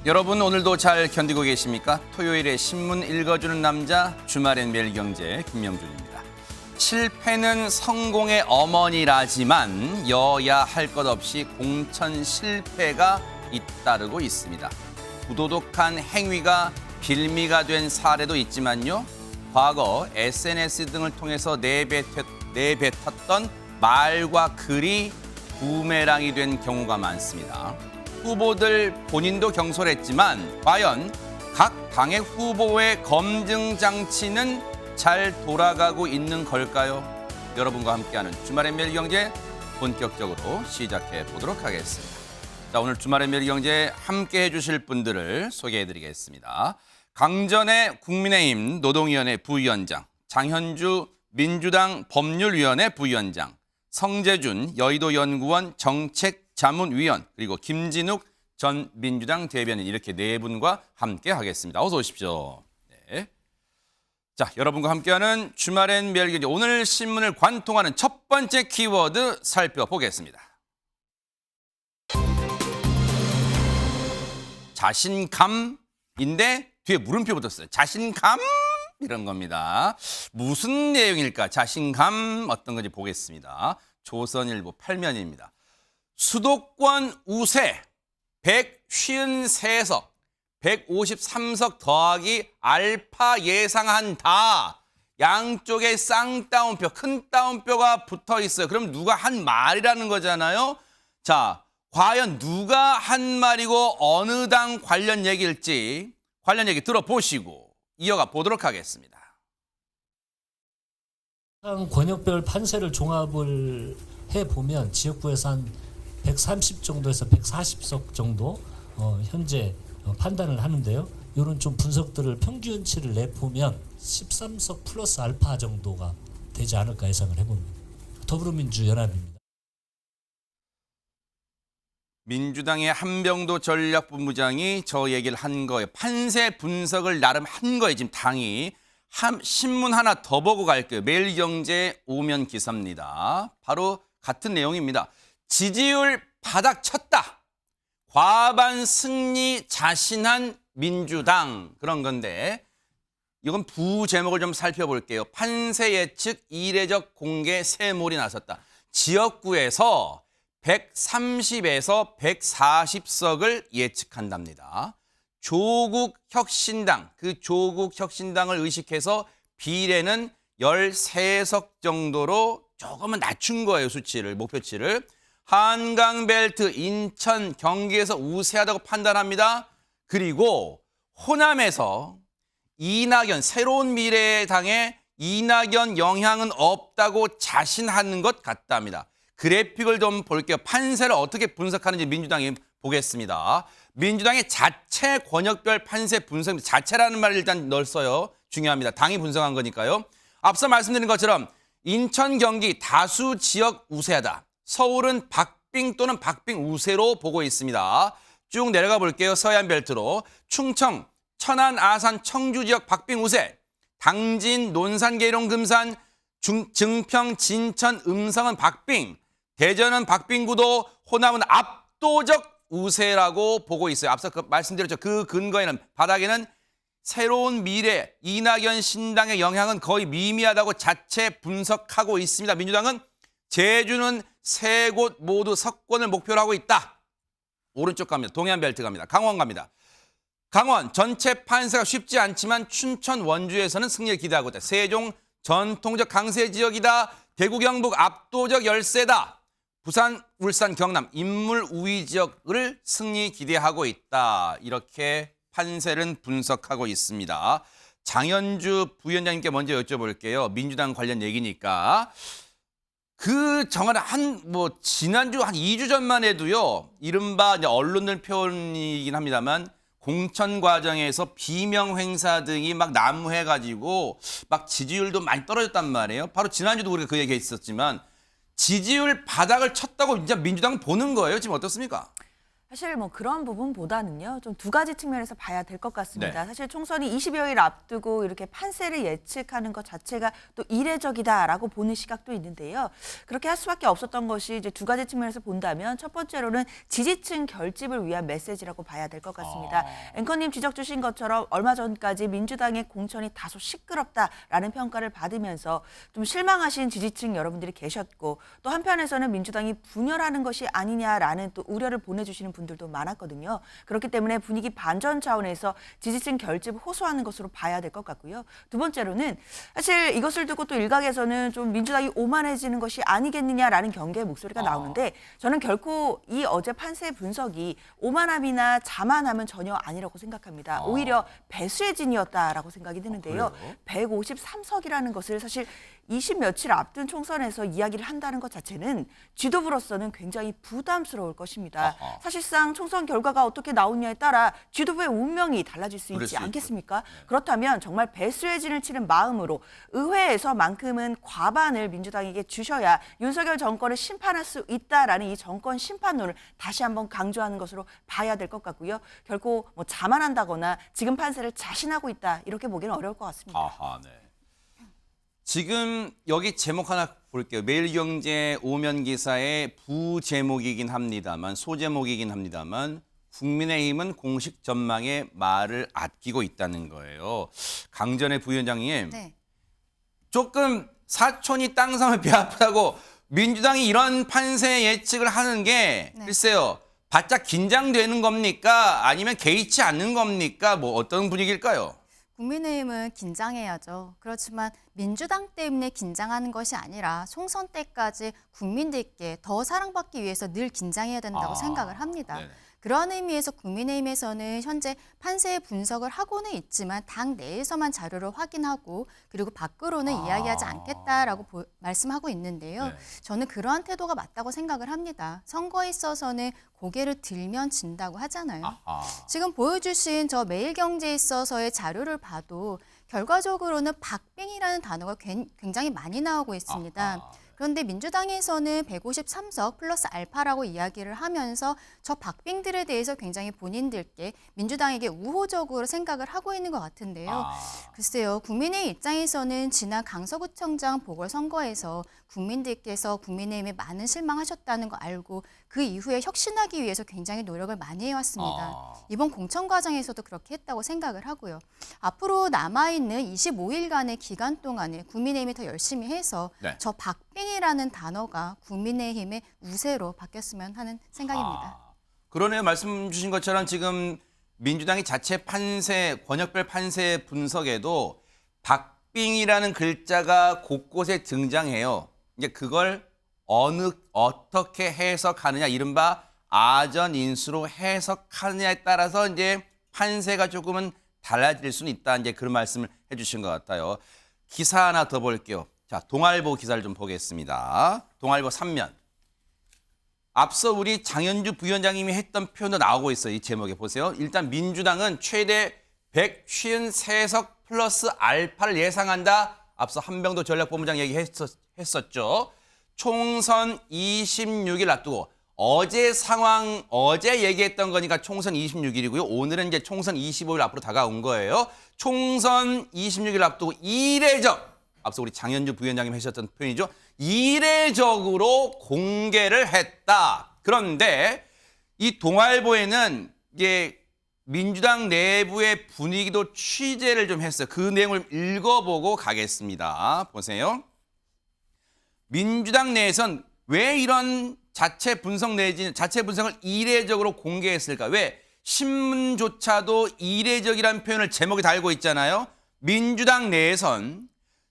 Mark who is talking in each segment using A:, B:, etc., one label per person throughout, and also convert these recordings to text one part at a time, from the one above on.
A: 여러분 오늘도 잘 견디고 계십니까? 토요일에 신문 읽어주는 남자 주말엔 매일경제 김명준입니다. 실패는 성공의 어머니라지만 여야 할 것 없이 공천 실패가 잇따르고 있습니다. 부도덕한 행위가 빌미가 된 사례도 있지만요. 과거 SNS 등을 통해서 내뱉었던 말과 글이 부메랑이 된 경우가 많습니다. 후보들 본인도 경솔했지만 과연 각 당의 후보의 검증 장치는 잘 돌아가고 있는 걸까요? 여러분과 함께하는 주말의 매일경제 본격적으로 시작해 보도록 하겠습니다. 자, 오늘 주말의 매일경제 함께해 주실 분들을 소개해 드리겠습니다. 강전의 국민의힘 노동위원회 부위원장, 장현주 민주당 법률위원회 부위원장, 성재준 여의도연구원 정책자문위원, 그리고 김진욱 전 민주당 대변인, 이렇게 네 분과 함께 하겠습니다. 어서 오십시오. 네. 자, 여러분과 함께하는 주말엔 매일경제, 오늘 신문을 관통하는 첫 번째 키워드 살펴보겠습니다. 자신감인데 뒤에 물음표 붙었어요. 자신감? 이런 겁니다. 무슨 내용일까? 자신감 어떤 건지 보겠습니다. 조선일보 8면입니다. 수도권 우세 153석, 153석 더하기 알파 예상한다. 양쪽에 쌍따옴표, 큰 따옴표가 붙어 있어요. 그럼 누가 한 말이라는 거잖아요. 자, 과연 누가 한 말이고 어느 당 관련 얘기일지 관련 얘기 들어보시고 이어가 보도록 하겠습니다.
B: 권역별 판세를 종합을 해보면 지역구에서 한 130 정도에서 140석 정도 현재 판단을 하는데요. 이런 좀 분석들을 평균치를 내보면 13석 플러스 알파 정도가 되지 않을까 예상을 해봅니다. 더불어민주연합입니다.
A: 민주당의 한병도 전략본부장이 저 얘기를 한 거예요. 판세 분석을 나름 한 거예요. 지금 당이. 신문 하나 더 보고 갈게요. 매일경제 오면 기사입니다. 바로 같은 내용입니다. 지지율 바닥 쳤다. 과반 승리 자신한 민주당, 그런 건데 이건 부제목을 좀 살펴볼게요. 판세 예측 이례적 공개 세몰이 나섰다. 지역구에서 130에서 140석을 예측한답니다. 조국 혁신당, 그 조국 혁신당을 의식해서 비례는 13석 정도로 조금은 낮춘 거예요, 수치를, 목표치를. 한강벨트, 인천, 경기에서 우세하다고 판단합니다. 그리고 호남에서 이낙연, 새로운 미래당에 이낙연 영향은 없다고 자신하는 것 같답니다. 그래픽을 좀 볼게요. 판세를 어떻게 분석하는지 민주당이 보겠습니다. 민주당의 자체 권역별 판세 분석, 자체라는 말을 일단 넣었어요. 중요합니다. 당이 분석한 거니까요. 앞서 말씀드린 것처럼 인천, 경기 다수 지역 우세하다. 서울은 박빙 또는 박빙 우세로 보고 있습니다. 쭉 내려가 볼게요. 서해안 벨트로. 충청, 천안, 아산, 청주 지역 박빙 우세. 당진, 논산, 계룡, 금산, 증평, 진천, 음성은 박빙. 대전은 박빙구도, 호남은 압도적 우세라고 보고 있어요. 앞서 말씀드렸죠. 그 근거에는, 바닥에는 새로운 미래, 이낙연 신당의 영향은 거의 미미하다고 자체 분석하고 있습니다. 민주당은 제주는 세 곳 모두 석권을 목표로 하고 있다. 오른쪽 갑니다. 동해안 벨트 갑니다. 강원 갑니다. 강원 전체 판세가 쉽지 않지만 춘천, 원주에서는 승리를 기대하고 있다. 세종 전통적 강세 지역이다. 대구, 경북 압도적 열세다. 부산, 울산, 경남 인물 우위 지역을 승리 기대하고 있다. 이렇게 판세는 분석하고 있습니다. 장현주 부위원장님께 먼저 여쭤볼게요. 민주당 관련 얘기니까. 그 정한 지난주 한 2주 전만 해도요. 이른바 이제 언론들 표현이긴 합니다만 공천 과정에서 비명 행사 등이 막 난무해가지고 막 지지율도 많이 떨어졌단 말이에요. 바로 지난주도 우리가 그 얘기 했었지만 지지율 바닥을 쳤다고 이제 민주당은 보는 거예요. 지금 어떻습니까?
C: 사실 뭐 그런 부분보다는요, 좀 두 가지 측면에서 봐야 될 것 같습니다.
A: 네.
C: 사실 총선이 20여일 앞두고 이렇게 판세를 예측하는 것 자체가 또 이례적이다라고 보는 시각도 있는데요. 그렇게 할 수밖에 없었던 것이 이제 두 가지 측면에서 본다면 첫 번째로는 지지층 결집을 위한 메시지라고 봐야 될 것 같습니다. 앵커님 지적 주신 것처럼 얼마 전까지 민주당의 공천이 다소 시끄럽다라는 평가를 받으면서 좀 실망하신 지지층 여러분들이 계셨고, 또 한편에서는 민주당이 분열하는 것이 아니냐라는 또 우려를 보내주시는 분들도 많았거든요. 그렇기 때문에 분위기 반전 차원에서 지지층 결집을 호소하는 것으로 봐야 될 것 같고요. 두 번째로는 사실 이것을 두고 또 일각에서는 좀 민주당이 오만해지는 것이 아니겠느냐라는 경계의 목소리가 나오는데, 저는 결코 이 어제 판세 분석이 오만함이나 자만함은 전혀 아니라고 생각합니다. 오히려 배수의 진이었다라고 생각이 드는데요. 153석이라는 것을 사실 20 며칠 앞둔 총선에서 이야기를 한다는 것 자체는 지도부로서는 굉장히 부담스러울 것입니다. 사실상 총선 결과가 어떻게 나오냐에 따라 지도부의 운명이 달라질 수 있지 않겠습니까? 그렇다면 정말 배수의 진을 치는 마음으로 의회에서만큼은 과반을 민주당에게 주셔야 윤석열 정권을 심판할 수 있다라는 이 정권 심판론을 다시 한번 강조하는 것으로 봐야 될 것 같고요. 결코 뭐 자만한다거나 지금 판세를 자신하고 있다 이렇게 보기는 어려울 것 같습니다.
A: 아하, 네. 지금 여기 제목 하나 볼게요. 매일경제 오면 기사의 부제목이긴 합니다만, 소제목이긴 합니다만, 국민의힘은 공식 전망에 말을 아끼고 있다는 거예요. 강전의 부위원장님,
D: 네.
A: 조금 사촌이 땅 사면 배 아프다고 민주당이 이런 판세 예측을 하는 게
D: 네.
A: 글쎄요. 바짝 긴장되는 겁니까? 아니면 개의치 않는 겁니까? 뭐 어떤 분위기일까요?
D: 국민의힘은 긴장해야죠. 그렇지만 민주당 때문에 긴장하는 것이 아니라 총선 때까지 국민들께 더 사랑받기 위해서 늘 긴장해야 된다고 생각을 합니다.
A: 네네.
D: 그런 의미에서 국민의힘에서는 현재 판세의 분석을 하고는 있지만 당 내에서만 자료를 확인하고 그리고 밖으로는 이야기하지 않겠다라고 말씀하고 있는데요.
A: 네.
D: 저는 그러한 태도가 맞다고 생각을 합니다. 선거에 있어서는 고개를 들면 진다고 하잖아요. 지금 보여주신 저 매일경제에 있어서의 자료를 봐도 결과적으로는 박빙이라는 단어가 굉장히 많이 나오고 있습니다. 그런데 민주당에서는 153석 플러스 알파라고 이야기를 하면서 저 박빙들에 대해서 굉장히 본인들께 민주당에게 우호적으로 생각을 하고 있는 것 같은데요. 글쎄요, 국민의 입장에서는 지난 강서구청장 보궐선거에서 국민들께서 국민의힘에 많은 실망하셨다는 거 알고 그 이후에 혁신하기 위해서 굉장히 노력을 많이 해왔습니다. 이번 공천 과정에서도 그렇게 했다고 생각을 하고요. 앞으로 남아있는 25일간의 기간 동안에 국민의힘이 더 열심히 해서
A: 네.
D: 저 박빙이라는 단어가 국민의힘의 우세로 바뀌었으면 하는 생각입니다.
A: 그러네요. 말씀 주신 것처럼 지금 민주당이 자체 판세, 권역별 판세 분석에도 박빙이라는 글자가 곳곳에 등장해요. 이제 그걸 어떻게 해석하느냐, 이른바 아전인수로 해석하느냐에 따라서 이제 판세가 조금은 달라질 수는 있다. 이제 그런 말씀을 해주신 것 같아요. 기사 하나 더 볼게요. 자, 동아일보 기사를 좀 보겠습니다. 동아일보 3면. 앞서 우리 장현주 부위원장님이 했던 표현도 나오고 있어요. 이 제목에 보세요. 일단 민주당은 최대 153석 플러스 알파를 예상한다. 앞서 한병도 전략본부장 얘기했었죠. 총선 26일 앞두고 어제 상황, 어제 얘기했던 거니까 총선 26일이고요. 오늘은 이제 총선 25일 앞으로 다가온 거예요. 총선 26일 앞두고 이례적, 앞서 우리 장현주 부위원장님 하셨던 표현이죠. 이례적으로 공개를 했다. 그런데 이 동아일보에는 이게 민주당 내부의 분위기도 취재를 좀 했어요. 그 내용을 읽어보고 가겠습니다. 보세요. 민주당 내에선 왜 이런 자체 분석을 이례적으로 공개했을까? 왜 신문조차도 이례적이라는 표현을 제목에 달고 있잖아요. 민주당 내에선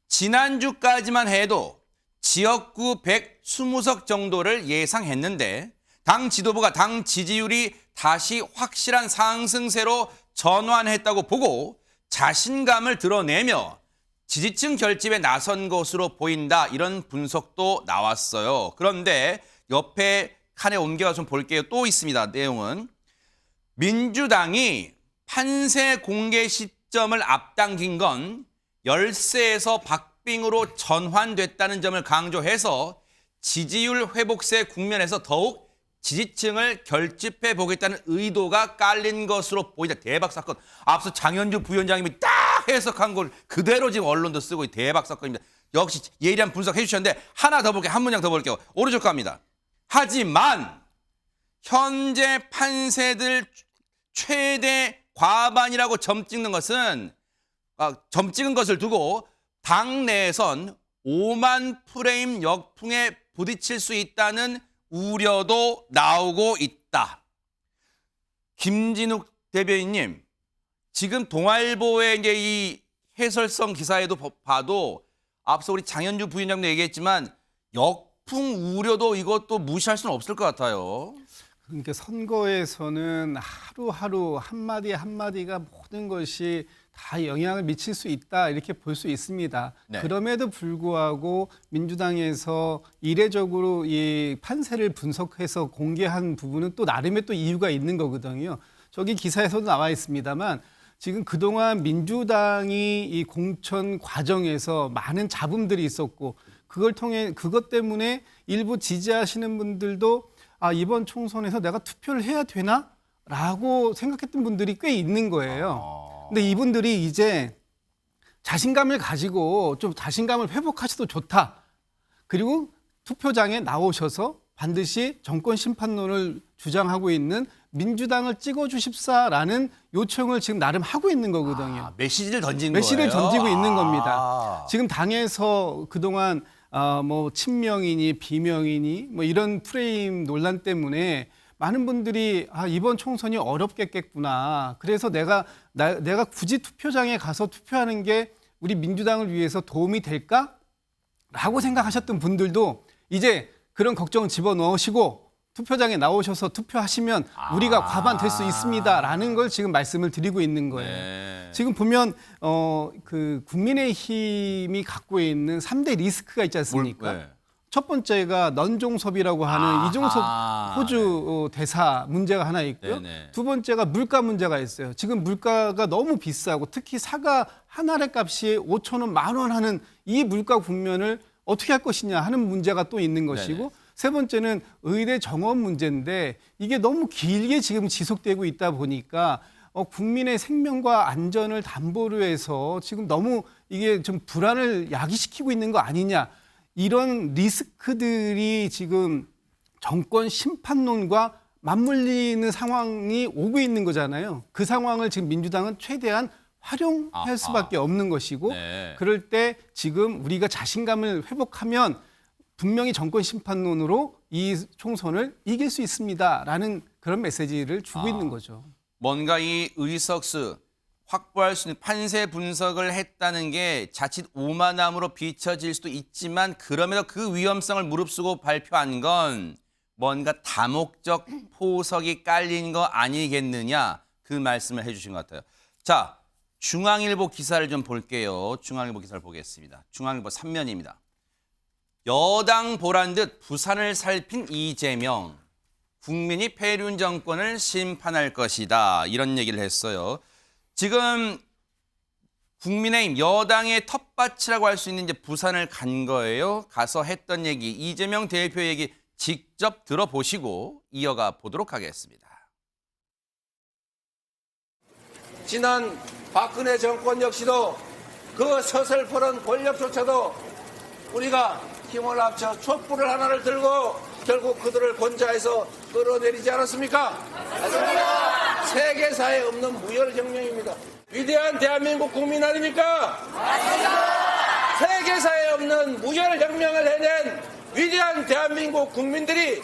A: 지난주까지만 해도 지역구 120석 정도를 예상했는데 당 지도부가 당 지지율이 다시 확실한 상승세로 전환했다고 보고 자신감을 드러내며 지지층 결집에 나선 것으로 보인다. 이런 분석도 나왔어요. 그런데 옆에 칸에 옮겨가 좀 볼게요. 또 있습니다. 내용은 민주당이 판세 공개 시점을 앞당긴 건 열세에서 박빙으로 전환됐다는 점을 강조해서 지지율 회복세 국면에서 더욱 지지층을 결집해 보겠다는 의도가 깔린 것으로 보이다. 대박 사건. 앞서 장현주 부위원장님이 딱 해석한 걸 그대로 지금 언론도 쓰고 대박 사건입니다. 역시 예리한 분석해 주셨는데 하나 더 볼게요. 한 문장 더 볼게요. 오른쪽 갑니다. 하지만 현재 판세들 최대 과반이라고 점 찍는 것은 점 찍은 것을 두고 당내에선 5만 프레임 역풍에 부딪힐 수 있다는 우려도 나오고 있다. 김진욱 대변인님, 지금 동아일보의 이제 이 해설성 기사에도 봐도 앞서 우리 장현주 부위원장도 얘기했지만 역풍 우려도 이것도 무시할 수는 없을 것 같아요.
E: 그러니까 선거에서는 하루하루 한마디 한마디가 모든 것이 다 영향을 미칠 수 있다 이렇게 볼 수 있습니다.
A: 네.
E: 그럼에도 불구하고 민주당에서 이례적으로 이 판세를 분석해서 공개한 부분은 또 나름의 또 이유가 있는 거거든요. 저기 기사에서도 나와 있습니다만 지금 그동안 민주당이 이 공천 과정에서 많은 잡음들이 있었고 그것 때문에 일부 지지하시는 분들도 이번 총선에서 내가 투표를 해야 되나? 라고 생각했던 분들이 꽤 있는 거예요. 근데 이분들이 이제 자신감을 가지고 좀 자신감을 회복하셔도 좋다. 그리고 투표장에 나오셔서 반드시 정권 심판론을 주장하고 있는 민주당을 찍어주십사라는 요청을 지금 나름 하고 있는 거거든요.
A: 메시지를 던지는
E: 메시지를
A: 거예요?
E: 던지고 있는 겁니다. 지금 당에서 그동안 뭐 친명이니 비명이니 뭐 이런 프레임 논란 때문에 많은 분들이 이번 총선이 어렵겠구나. 그래서 내가 굳이 투표장에 가서 투표하는 게 우리 민주당을 위해서 도움이 될까? 라고 생각하셨던 분들도 이제 그런 걱정을 집어넣으시고 투표장에 나오셔서 투표하시면 우리가 과반될 수 있습니다라는 걸 지금 말씀을 드리고 있는 거예요.
A: 네.
E: 지금 보면 그 국민의힘이 갖고 있는 3대 리스크가 있지 않습니까?
A: 네.
E: 첫 번째가 넌종섭이라고 하는 이종섭 호주 대사 문제가 하나 있고요.
A: 네네.
E: 두 번째가 물가 문제가 있어요. 지금 물가가 너무 비싸고 특히 사과 한 알의 값이 5,000원, 10,000원 하는 이 물가 국면을 어떻게 할 것이냐 하는 문제가 또 있는 것이고
A: 네네.
E: 세 번째는 의대 정원 문제인데 이게 너무 길게 지금 지속되고 있다 보니까 국민의 생명과 안전을 담보로 해서 지금 너무 이게 좀 불안을 야기시키고 있는 거 아니냐. 이런 리스크들이 지금 정권 심판론과 맞물리는 상황이 오고 있는 거잖아요. 그 상황을 지금 민주당은 최대한 활용할 수밖에 없는 것이고
A: 네.
E: 그럴 때 지금 우리가 자신감을 회복하면 분명히 정권 심판론으로 이 총선을 이길 수 있습니다라는 그런 메시지를 주고 있는 거죠.
A: 뭔가 이 의석수 확보할 수 있는 판세 분석을 했다는 게 자칫 오만함으로 비춰질 수도 있지만 그럼에도 그 위험성을 무릅쓰고 발표한 건 뭔가 다목적 포석이 깔린 거 아니겠느냐 그 말씀을 해주신 것 같아요. 자, 중앙일보 기사를 좀 볼게요. 중앙일보 기사를 보겠습니다. 중앙일보 3면입니다. 여당 보란 듯 부산을 살핀 이재명. 국민이 패륜 정권을 심판할 것이다. 이런 얘기를 했어요. 지금 국민의힘 여당의 텃밭이라고 할 수 있는 이제 부산을 간 거예요. 가서 했던 얘기, 이재명 대표 얘기 직접 들어보시고 이어가 보도록 하겠습니다.
F: 지난 박근혜 정권 역시도 그 서슬퍼런 권력조차도 우리가 힘을 합쳐 촛불을 하나를 들고 결국 그들을 권좌에서 끌어내리지 않았습니까? 맞습니다. 세계사에 없는 무혈혁명입니다. 위대한 대한민국 국민 아닙니까? 맞습니다. 세계사에 없는 무혈혁명을 해낸 위대한 대한민국 국민들이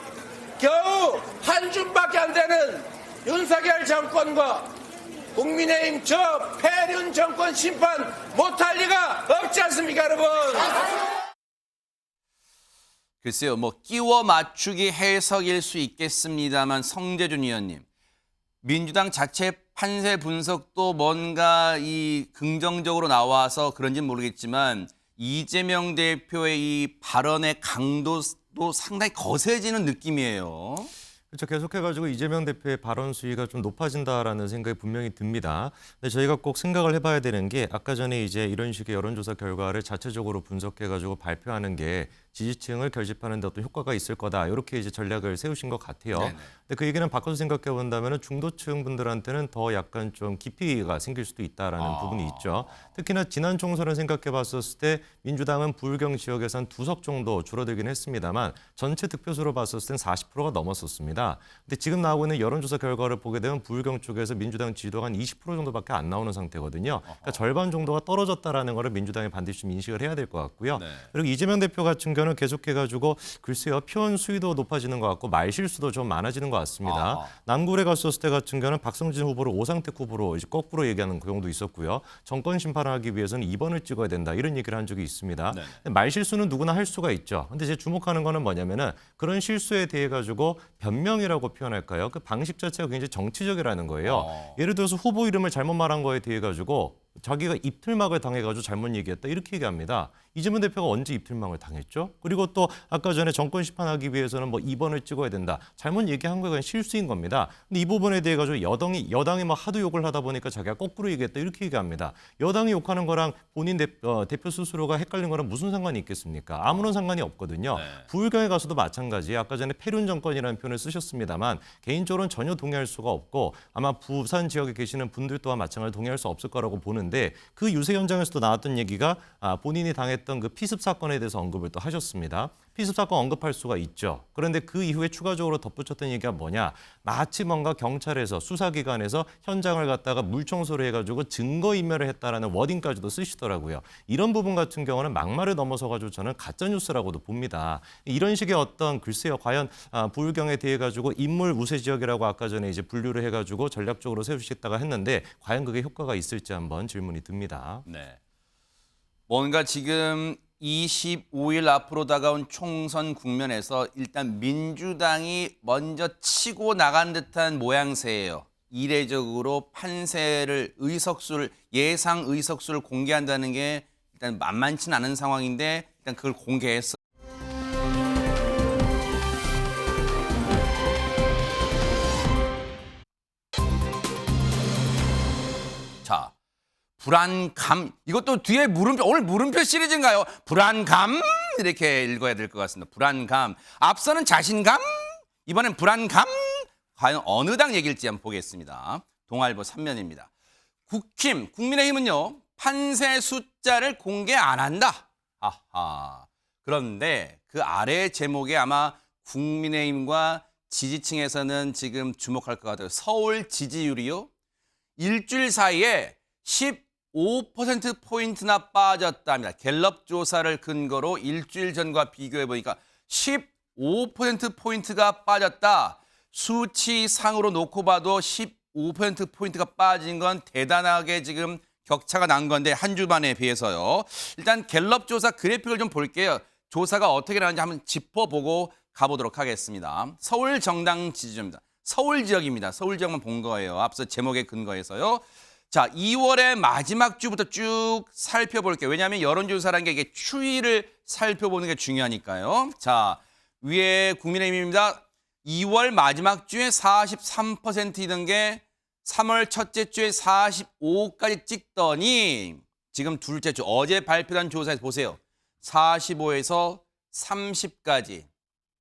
F: 겨우 한 줌밖에 안 되는 윤석열 정권과 국민의힘 저 패륜 정권 심판 못할 리가 없지 않습니까, 여러분?
A: 글쎄요, 뭐 끼워 맞추기 해석일 수 있겠습니다만 성재준 의원님, 민주당 자체 판세 분석도 뭔가 이 긍정적으로 나와서 그런지는 모르겠지만 이재명 대표의 이 발언의 강도도 상당히 거세지는 느낌이에요.
G: 그렇죠. 계속해가지고 이재명 대표의 발언 수위가 좀 높아진다라는 생각이 분명히 듭니다. 근데 저희가 꼭 생각을 해봐야 되는 게 아까 전에 이제 이런 식의 여론조사 결과를 자체적으로 분석해가지고 발표하는 게 지지층을 결집하는 데 어떤 효과가 있을 거다. 이렇게 이제 전략을 세우신 것 같아요.
A: 네네.
G: 근데 그 얘기는 바꿔서 생각해 본다면 중도층 분들한테는 더 약간 좀 깊이가 생길 수도 있다라는 부분이 있죠. 특히나 지난 총선을 생각해 봤었을 때 민주당은 부울경 지역에서 한 2석 정도 줄어들긴 했습니다만 전체 득표수로 봤었을 땐 40%가 넘었었습니다. 근데 지금 나오고 있는 여론조사 결과를 보게 되면 부울경 쪽에서 민주당 지지도가 한 20% 정도밖에 안 나오는 상태거든요. 그러니까 절반 정도가 떨어졌다라는 거를 민주당이 반드시 좀 인식을 해야 될 것 같고요.
A: 네.
G: 그리고 이재명 대표 같은 경우는 계속해가지고 글쎄요, 표현 수위도 높아지는 것 같고 말실수도 좀 많아지는 것 같습니다. 남구에 갔었을 때 같은 경우는 박성진 후보를 오상택 후보로 이제 거꾸로 얘기하는 경우도 있었고요. 정권 심판을 하기 위해서는 2번을 찍어야 된다 이런 얘기를 한 적이 있습니다. 근데 말실수는 누구나 할 수가 있죠. 근데 제 주목하는 거는 뭐냐면은 그런 실수에 대해 가지고 변명이라고 표현할까요? 그 방식 자체가 굉장히 정치적이라는 거예요. 예를 들어서 후보 이름을 잘못 말한 거에 대해 가지고 자기가 입틀막을 당해가지고 잘못 얘기했다 이렇게 얘기합니다. 이재명 대표가 언제 입틀막을 당했죠? 그리고 또 아까 전에 정권 심판하기 위해서는 뭐 2번을 찍어야 된다. 잘못 얘기한 거가 그냥 실수인 겁니다. 근데 이 부분에 대해 가지고 여당이 뭐 하도 욕을 하다 보니까 자기가 거꾸로 얘기했다 이렇게 얘기합니다. 여당이 욕하는 거랑 본인 대표 스스로가 헷갈린 거랑 무슨 상관이 있겠습니까? 아무런 상관이 없거든요. 부울경에 가서도 마찬가지. 아까 전에 패륜 정권이라는 표현을 쓰셨습니다만 개인적으로는 전혀 동의할 수가 없고 아마 부산 지역에 계시는 분들 또한 마찬가지로 동의할 수 없을 거라고 보는데 그 유세 현장에서도 나왔던 얘기가 본인이 당했던 그 피습 사건에 대해서 언급을 또 하셨습니다. 피습 사건 언급할 수가 있죠. 그런데 그 이후에 추가적으로 덧붙였던 얘기가 뭐냐. 마치 뭔가 경찰에서 수사기관에서 현장을 갖다가 물청소를 해가지고 증거인멸을 했다라는 워딩까지도 쓰시더라고요. 이런 부분 같은 경우는 막말을 넘어서가지고 저는 가짜뉴스라고도 봅니다. 이런 식의 어떤 글쎄요. 과연 부울경에 대해 가지고 인물 우세 지역이라고 아까 전에 이제 분류를 해가지고 전략적으로 세우시겠다가 했는데 과연 그게 효과가 있을지 한번 질문이 듭니다.
A: 네. 뭔가 지금 25일 앞으로 다가온 총선 국면에서 일단 민주당이 먼저 치고 나간 듯한 모양새예요. 이례적으로 판세를 예상 의석수를 공개한다는 게 일단 만만치는 않은 상황인데 일단 그걸 공개했어요. 자. 불안감. 이것도 뒤에 물음표, 오늘 물음표 시리즈인가요? 불안감 이렇게 읽어야 될 것 같습니다. 불안감. 앞서는 자신감, 이번엔 불안감. 과연 어느 당 얘기일지 한번 보겠습니다. 동아일보 3면입니다. 국민의힘은요. 판세 숫자를 공개 안 한다. 아하. 그런데 그 아래 제목에 아마 국민의힘과 지지층에서는 지금 주목할 것 같아요. 서울 지지율이요. 일주일 사이에 15%포인트나 빠졌답니다. 갤럽 조사를 근거로 일주일 전과 비교해 보니까 15%포인트가 빠졌다. 수치상으로 놓고 봐도 15%포인트가 빠진 건 대단하게 지금 격차가 난 건데 한 주 만에 비해서요. 일단 갤럽 조사 그래픽을 좀 볼게요. 조사가 어떻게 나왔는지 한번 짚어보고 가보도록 하겠습니다. 서울 정당 지지율입니다. 서울 지역입니다. 서울 지역만 본 거예요. 앞서 제목에 근거해서요. 자, 2월의 마지막 주부터 쭉 살펴볼게요. 왜냐하면 여론조사라는 게 이게 추이를 살펴보는 게 중요하니까요. 자, 위에 국민의힘입니다. 2월 마지막 주에 43%이던 게 3월 첫째 주에 45까지 찍더니 지금 둘째 주 어제 발표한 조사에서 보세요. 45에서 30까지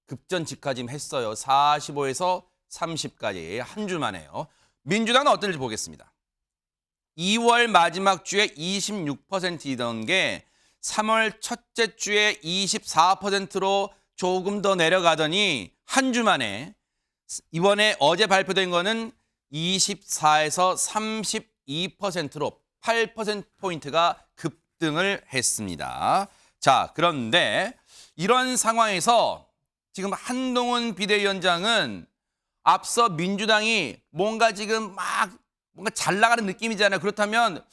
A: 급전직하 지금 했어요. 45에서 30까지 한 주 만에요. 민주당은 어떤지 보겠습니다. 2월 마지막 주에 26%이던 게 3월 첫째 주에 24%로 조금 더 내려가더니 한 주 만에 이번에 어제 발표된 거는 24에서 32%로 8%포인트가 급등을 했습니다. 자, 그런데 이런 상황에서 지금 한동훈 비대위원장은 앞서 민주당이 뭔가 지금 뭔가 잘 나가는 느낌이잖아요. 그렇다면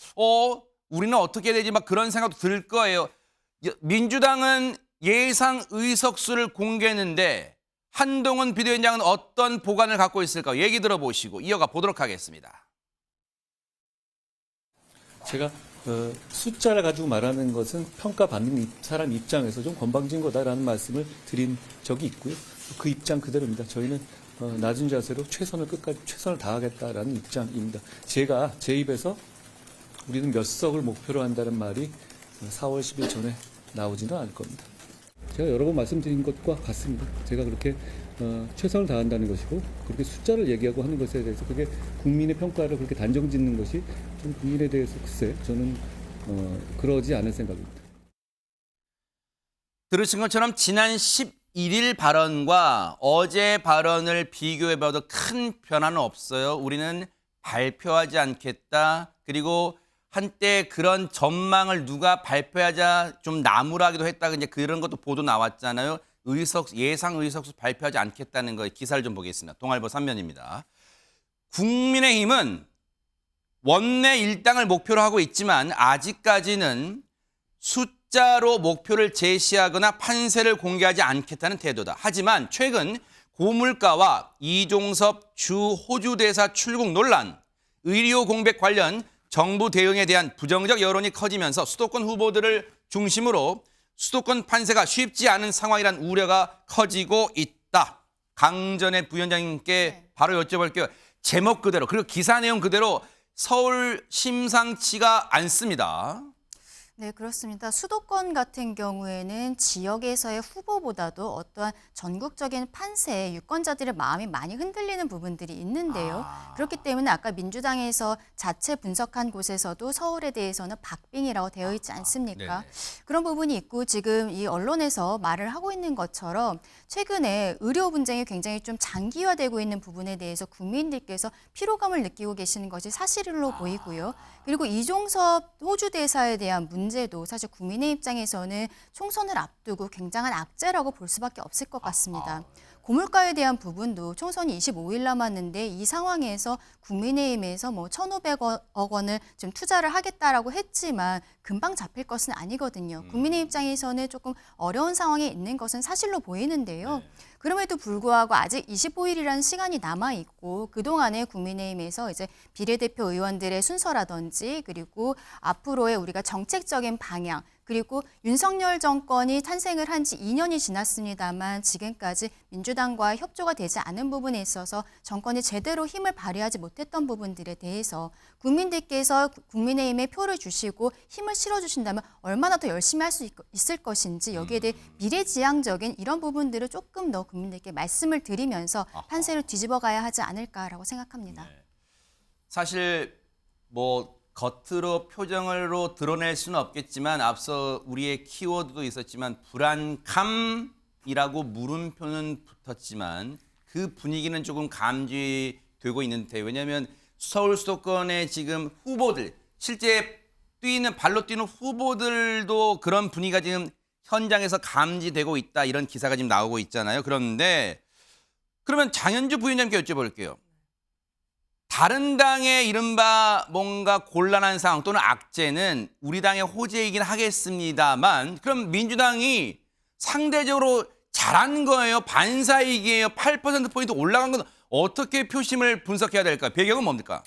A: 우리는 어떻게 해야 되지? 막 그런 생각도 들 거예요. 민주당은 예상 의석수를 공개했는데 한동훈 비대위원장은 어떤 보관을 갖고 있을까? 얘기 들어보시고 이어가 보도록 하겠습니다.
H: 제가 숫자를 가지고 말하는 것은 평가받는 사람 입장에서 좀 건방진 거다라는 말씀을 드린 적이 있고요. 그 입장 그대로입니다. 저희는 낮은 자세로 최선을 다하겠다라는 입장입니다. 제가 제 입에서 우리는 몇 석을 목표로 한다는 말이 4월 10일 전에 나오지는 않을 겁니다. 제가 여러 번 말씀드린 것과 같습니다. 제가 그렇게 최선을 다한다는 것이고 그렇게 숫자를 얘기하고 하는 것에 대해서 그게 국민의 평가를 그렇게 단정짓는 것이 좀 국민에 대해서 글쎄 저는 그러지 않을 생각입니다.
A: 들으신 것처럼 지난 11일 발언과 어제 발언을 비교해봐도 큰 변화는 없어요. 우리는 발표하지 않겠다. 그리고 한때 그런 전망을 누가 발표하자 좀 나무라기도 했다가 이제 그런 것도 보도 나왔잖아요. 예상 의석수 발표하지 않겠다는 거 기사를 좀 보겠습니다. 동아일보 3면입니다. 국민의힘은 원내 일당을 목표로 하고 있지만 아직까지는 숫자로 목표를 제시하거나 판세를 공개하지 않겠다는 태도다. 하지만 최근 고물가와 이종섭 주 호주 대사 출국 논란, 의료 공백 관련 정부 대응에 대한 부정적 여론이 커지면서 수도권 후보들을 중심으로 수도권 판세가 쉽지 않은 상황이란 우려가 커지고 있다. 강전의 부위원장님께 바로 여쭤볼게요. 제목 그대로 그리고 기사 내용 그대로 서울 심상치가 않습니다.
D: 네, 그렇습니다. 수도권 같은 경우에는 지역에서의 후보보다도 어떠한 전국적인 판세에 유권자들의 마음이 많이 흔들리는 부분들이 있는데요. 그렇기 때문에 아까 민주당에서 자체 분석한 곳에서도 서울에 대해서는 박빙이라고 되어 있지 않습니까? 그런 부분이 있고 지금 이 언론에서 말을 하고 있는 것처럼 최근에 의료 분쟁이 굉장히 좀 장기화되고 있는 부분에 대해서 국민들께서 피로감을 느끼고 계시는 것이 사실로 보이고요. 그리고 이종섭 호주 대사에 대한 문제도 사실 국민의 입장에서는 총선을 앞두고 굉장한 악재라고 볼 수밖에 없을 것 같습니다. 고물가에 대한 부분도 총선이 25일 남았는데 이 상황에서 국민의힘에서 1,500억 원을 좀 투자를 하겠다라고 했지만 금방 잡힐 것은 아니거든요. 국민의 입장에서는 조금 어려운 상황에 있는 것은 사실로 보이는데요. 그럼에도 불구하고 아직 25일이라는 시간이 남아 있고 그동안에 국민의힘에서 이제 비례대표 의원들의 순서라든지 그리고 앞으로의 우리가 정책적인 방향 그리고 윤석열 정권이 탄생을 한 지 2년이 지났습니다만 지금까지 민주당과 협조가 되지 않은 부분에 있어서 정권이 제대로 힘을 발휘하지 못했던 부분들에 대해서 국민들께서 국민의힘에 표를 주시고 힘을 실어주신다면 얼마나 더 열심히 할 수 있을 것인지 여기에 대해 미래지향적인 이런 부분들을 조금 더 국민들께 말씀을 드리면서 판세를 뒤집어 가야 하지 않을까라고 생각합니다.
A: 사실 겉으로 표정으로 드러낼 수는 없겠지만 앞서 우리의 키워드도 있었지만 불안감이라고 물음표는 붙었지만 그 분위기는 조금 감지되고 있는데 왜냐하면 서울 수도권의 지금 후보들 실제 발로 뛰는 후보들도 그런 분위기가 지금 현장에서 감지되고 있다 이런 기사가 지금 나오고 있잖아요. 그런데 그러면 장현주 부위원장님께 여쭤볼게요. 다른 당의 이른바 뭔가 곤란한 상황 또는 악재는 우리 당의 호재이긴 하겠습니다만 그럼 민주당이 상대적으로 잘한 거예요? 반사이익이에요? 8%포인트 올라간 건 어떻게 표심을 분석해야 될까? 배경은 뭡니까?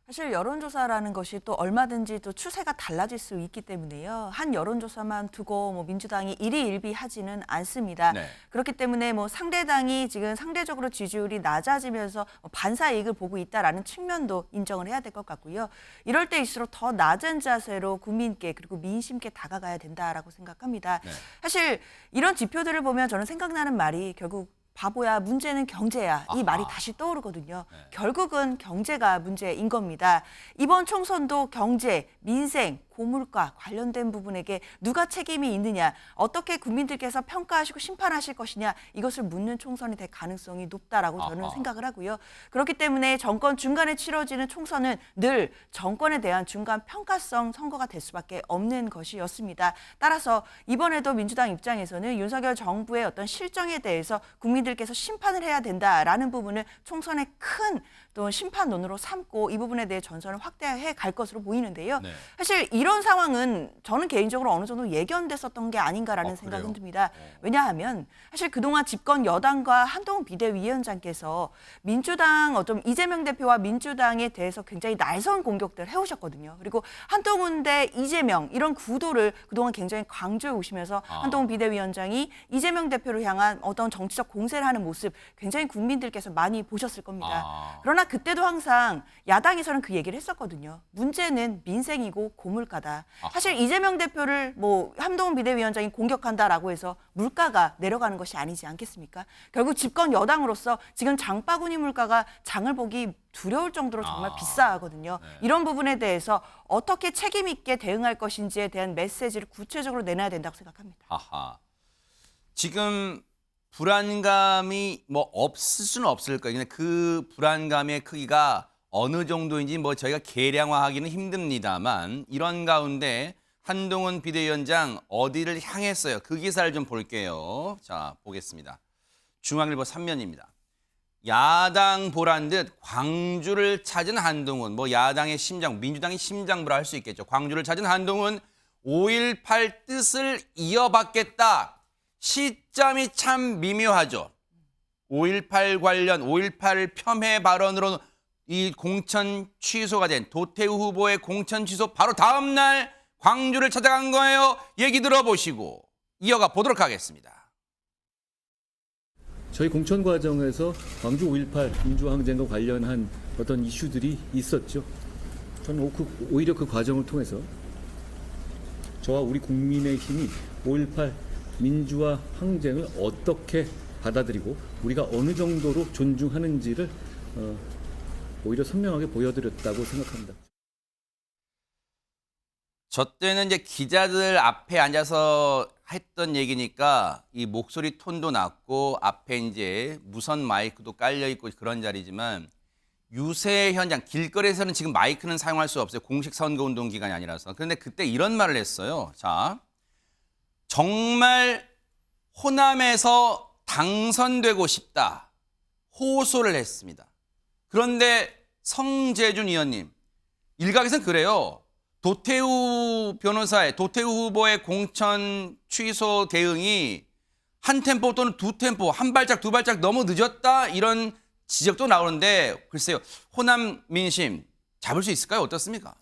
C: 사실 여론조사라는 것이 또 얼마든지 또 추세가 달라질 수 있기 때문에요. 한 여론조사만 두고 민주당이 일희일비하지는 않습니다.
A: 네.
C: 그렇기 때문에 상대당이 지금 상대적으로 지지율이 낮아지면서 반사 이익을 보고 있다라는 측면도 인정을 해야 될 것 같고요. 이럴 때일수록 더 낮은 자세로 국민께 그리고 민심께 다가가야 된다라고 생각합니다.
A: 네.
C: 사실 이런 지표들을 보면 저는 생각나는 말이 결국 바보야, 문제는 경제야. 이 말이 다시 떠오르거든요. 결국은 경제가 문제인 겁니다. 이번 총선도 경제, 민생, 고물가 관련된 부분에게 누가 책임이 있느냐, 어떻게 국민들께서 평가하시고 심판하실 것이냐 이것을 묻는 총선이 될 가능성이 높다라고 저는 생각을 하고요. 그렇기 때문에 정권 중간에 치러지는 총선은 늘 정권에 대한 중간 평가성 선거가 될 수밖에 없는 것이었습니다. 따라서 이번에도 민주당 입장에서는 윤석열 정부의 어떤 실정에 대해서 국민들께서 심판을 해야 된다라는 부분을 총선의 큰 또 심판론으로 삼고 이 부분에 대해 전선을 확대해 갈 것으로 보이는데요.
A: 네.
C: 사실 이런 상황은 저는 개인적으로 어느 정도 예견됐었던 게 아닌가라는 생각은 듭니다. 왜냐하면 사실 그동안 집권 여당과 한동훈 비대위원장께서 민주당 이재명 대표와 민주당에 대해서 굉장히 날선 공격들을 해오셨거든요. 그리고 한동훈 대 이재명 이런 구도를 그동안 굉장히 강조해 오시면서 한동훈 비대위원장이 이재명 대표를 향한 어떤 정치적 공세를 하는 모습 굉장히 국민들께서 많이 보셨을 겁니다. 그러나 그때도 항상 야당에서는 그 얘기를 했었거든요. 문제는 민생이고 고물가 물가다. 사실 이재명 대표를 뭐 한동훈 비대위원장이 공격한다라고 해서 물가가 내려가는 것이 아니지 않겠습니까? 결국 집권 여당으로서 지금 장바구니 물가가 장을 보기 두려울 정도로 정말 비싸거든요. 이런 부분에 대해서 어떻게 책임 있게 대응할 것인지에 대한 메시지를 구체적으로 내놔야 된다고 생각합니다.
A: 아하. 지금 불안감이 뭐 없을 수는 없을 거예요. 근데 그 불안감의 크기가 어느 정도인지 뭐 저희가 계량화하기는 힘듭니다만 이런 가운데 한동훈 비대위원장 어디를 향했어요? 그 기사를 좀 볼게요. 자, 보겠습니다. 중앙일보 3면입니다. 야당 보란 듯 광주를 찾은 한동훈, 뭐 야당의 심장, 민주당의 심장부라 할 수 있겠죠. 광주를 찾은 한동훈 5.18 뜻을 이어받겠다. 시점이 참 미묘하죠. 5.18 관련 5.18 폄훼 발언으로 이 공천 취소가 된 도태우 후보의 공천 취소 바로 다음 날 광주를 찾아간 거예요. 얘기 들어보시고 이어가 보도록 하겠습니다.
H: 저희 공천 과정에서 광주 5.18 민주항쟁과 관련한 어떤 이슈들이 있었죠. 저는 오히려 그 과정을 통해서 저와 우리 국민의힘이 5.18 민주화 항쟁을 어떻게 받아들이고 우리가 어느 정도로 존중하는지를 오히려 선명하게 보여드렸다고 생각합니다.
A: 저 때는 이제 기자들 앞에 앉아서 했던 얘기니까 이 목소리 톤도 낮고 앞에 이제 무선 마이크도 깔려 있고 그런 자리지만 유세 현장 길거리에서는 지금 마이크는 사용할 수 없어요. 공식 선거운동 기간이 아니라서. 그런데 그때 이런 말을 했어요. 자, 정말 호남에서 당선되고 싶다. 호소를 했습니다. 그런데 성재준 의원님, 일각에서는 그래요. 도태우 변호사의, 도태우 후보의 공천 취소 대응이 한 템포 또는 두 템포, 한 발짝, 두 발짝 너무 늦었다 이런 지적도 나오는데 글쎄요. 호남 민심 잡을 수 있을까요? 어떻습니까?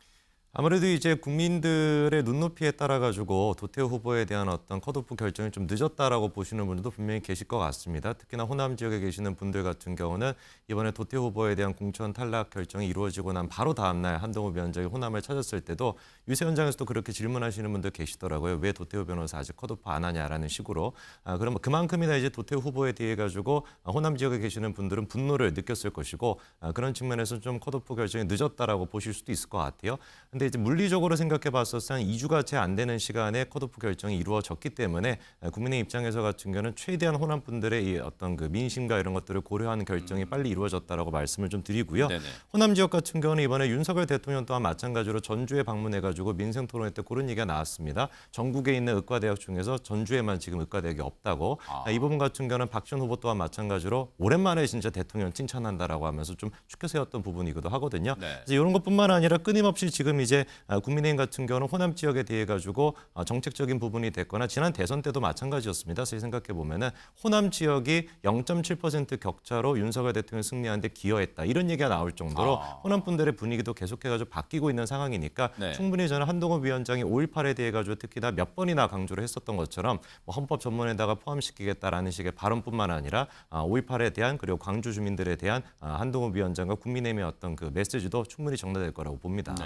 G: 아무래도 이제 국민들의 눈높이에 따라 가지고 도태우 후보에 대한 어떤 컷오프 결정이 좀 늦었다라고 보시는 분들도 분명히 계실 것 같습니다. 특히나 호남 지역에 계시는 분들 같은 경우는 이번에 도태우 후보에 대한 공천 탈락 결정이 이루어지고 난 바로 다음 날 한동훈 위원장이 호남을 찾았을 때도 유세 현장에서도 그렇게 질문하시는 분들 계시더라고요. 왜 도태우 변호사 아직 컷오프 안 하냐라는 식으로. 그럼 그만큼이나 이제 도태우 후보에 대해 가지고 호남 지역에 계시는 분들은 분노를 느꼈을 것이고 그런 측면에서 좀 컷오프 결정이 늦었다라고 보실 수도 있을 것 같아요. 근데 이제 물리적으로 생각해 봤을 때 한 2주가 채 안 되는 시간에 컷오프 결정이 이루어졌기 때문에 국민의 입장에서 같은 경우는 최대한 호남 분들의 이 어떤 그 민심과 이런 것들을 고려하는 결정이 빨리 이루어졌다라고 말씀을 좀 드리고요.
A: 네네.
G: 호남 지역 같은 경우는 이번에 윤석열 대통령 또한 마찬가지로 전주에 방문해 가지고 민생 토론회 때 그런 얘기가 나왔습니다. 전국에 있는 의과대학 중에서 전주에만 지금 의과대학이 없다고. 이 부분 같은 경우는 박지원 후보 또한 마찬가지로 오랜만에 진짜 대통령 칭찬한다라고 하면서 좀 축켜 세웠던 부분이기도 하거든요.
A: 네.
G: 그래서 이런 것뿐만 아니라 끊임없이 지금 이제 국민의힘 같은 경우는 호남 지역에 대해 가지고 정책적인 부분이 됐거나 지난 대선 때도 마찬가지였습니다. 사실 생각해 보면은 호남 지역이 0.7% 격차로 윤석열 대통령 승리하는 데 기여했다. 이런 얘기가 나올 정도로 호남 분들의 분위기도 계속해 가지고 바뀌고 있는 상황이니까
A: 네.
G: 충분히 저는 한동훈 위원장이 5.18에 대해 가지고 특히나 몇 번이나 강조를 했었던 것처럼 뭐 헌법 전문에다가 포함시키겠다라는 식의 발언뿐만 아니라 5.18에 대한 그리고 광주 주민들에 대한 한동훈 위원장과 국민의힘의 어떤 그 메시지도 충분히 전달될 거라고 봅니다.
A: 네.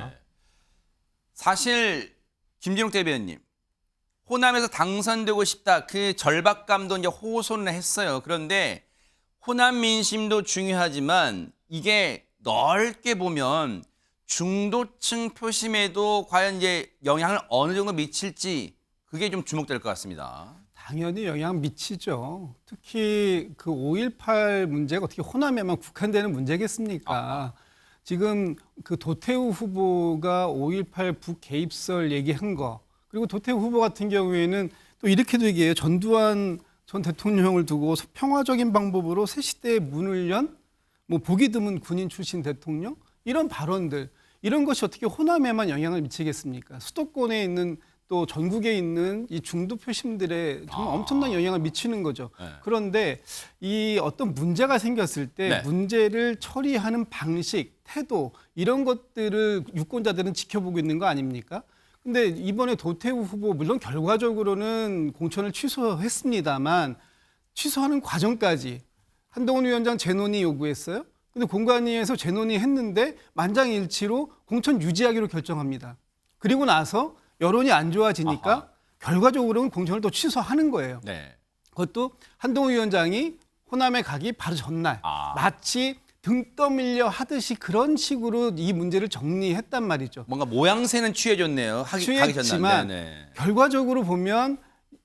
A: 사실 김진욱 대변인님 호남에서 당선되고 싶다 그 절박감도 이제 호소는 했어요. 그런데 호남 민심도 중요하지만 이게 넓게 보면 중도층 표심에도 과연 이제 영향을 어느 정도 미칠지 그게 좀 주목될 것 같습니다.
E: 당연히 영향 미치죠. 특히 그 5.18 문제가 어떻게 호남에만 국한되는 문제겠습니까? 지금 그 도태우 후보가 5.18 북개입설 얘기한 거 그리고 도태우 후보 같은 경우에는 또 이렇게도 얘기해요. 전두환 전 대통령을 두고 평화적인 방법으로 새시대의 문을 연 뭐 보기 드문 군인 출신 대통령 이런 발언들 이런 것이 어떻게 호남에만 영향을 미치겠습니까? 수도권에 있는 또 전국에 있는 이 중도 표심들에 정말 엄청난 영향을 미치는 거죠.
A: 네.
E: 그런데 이 어떤 문제가 생겼을 때
A: 네.
E: 문제를 처리하는 방식, 태도 이런 것들을 유권자들은 지켜보고 있는 거 아닙니까? 근데 이번에 도태우 후보 물론 결과적으로는 공천을 취소했습니다만 취소하는 과정까지 한동훈 위원장 재논의 요구했어요. 근데 공관위에서 재논의 했는데 만장일치로 공천 유지하기로 결정합니다. 그리고 나서 여론이 안 좋아지니까
A: 아하.
E: 결과적으로는 공천을 또 취소하는 거예요.
A: 네.
E: 그것도 한동훈 위원장이 호남에 가기 바로 전날 마치 등 떠밀려 하듯이 그런 식으로 이 문제를 정리했단 말이죠.
A: 뭔가 모양새는 취해졌네요. 가기
E: 취했지만
A: 전날. 네.
E: 결과적으로 보면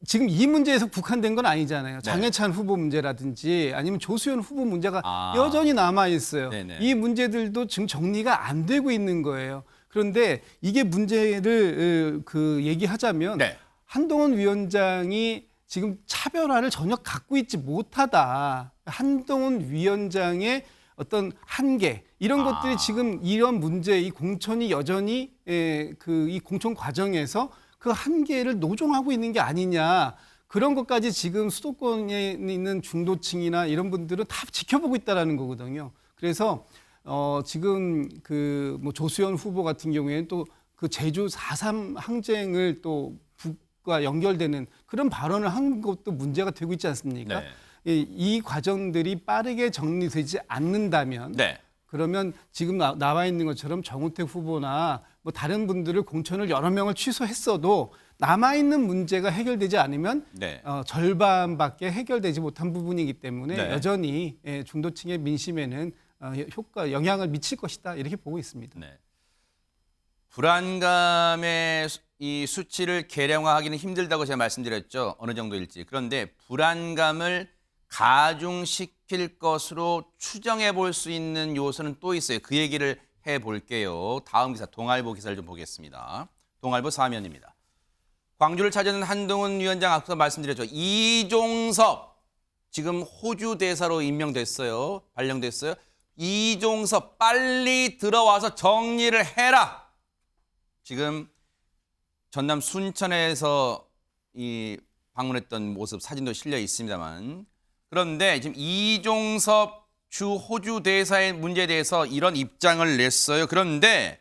E: 지금 이 문제에서 국한된 건 아니잖아요.
A: 네.
E: 장해찬 후보 문제라든지 아니면 조수현 후보 문제가
A: 아.
E: 여전히 남아 있어요.
A: 네네.
E: 이 문제들도 지금 정리가 안 되고 있는 거예요. 그런데 이게 문제를 얘기하자면
A: 네.
E: 한동훈 위원장이 지금 차별화를 전혀 갖고 있지 못하다. 한동훈 위원장의 어떤 한계 이런 것들이 지금 이런 문제, 이 공천이 여전히 이 공천 과정에서 그 한계를 노정하고 있는 게 아니냐. 그런 것까지 지금 수도권에 있는 중도층이나 이런 분들은 다 지켜보고 있다라는 거거든요. 그래서 지금 뭐 조수현 후보 같은 경우에는 또 그 제주 4.3 항쟁을 또 북과 연결되는 그런 발언을 한 것도 문제가 되고 있지 않습니까?
A: 네.
E: 이 과정들이 빠르게 정리되지 않는다면
A: 네.
E: 그러면 지금 나와 있는 것처럼 정우택 후보나 뭐 다른 분들을 공천을 여러 명을 취소했어도 남아 있는 문제가 해결되지 않으면
A: 네.
E: 절반밖에 해결되지 못한 부분이기 때문에
A: 네.
E: 여전히 중도층의 민심에는 영향을 미칠 것이다 이렇게 보고 있습니다.
A: 네. 불안감의 이 수치를 계량화하기는 힘들다고 제가 말씀드렸죠. 어느 정도일지. 그런데 불안감을 가중시킬 것으로 추정해 볼 수 있는 요소는 또 있어요. 그 얘기를 해볼게요. 다음 기사, 동아일보 기사를 좀 보겠습니다. 동아일보 사면입니다. 광주를 찾아낸 한동훈 위원장 앞서 말씀드렸죠. 이종섭 지금 호주 대사로 임명됐어요. 발령됐어요. 이종섭 빨리 들어와서 정리를 해라. 지금 전남 순천에서 이 방문했던 모습 사진도 실려 있습니다만 그런데 지금 이종섭 주 호주 대사의 문제에 대해서 이런 입장을 냈어요. 그런데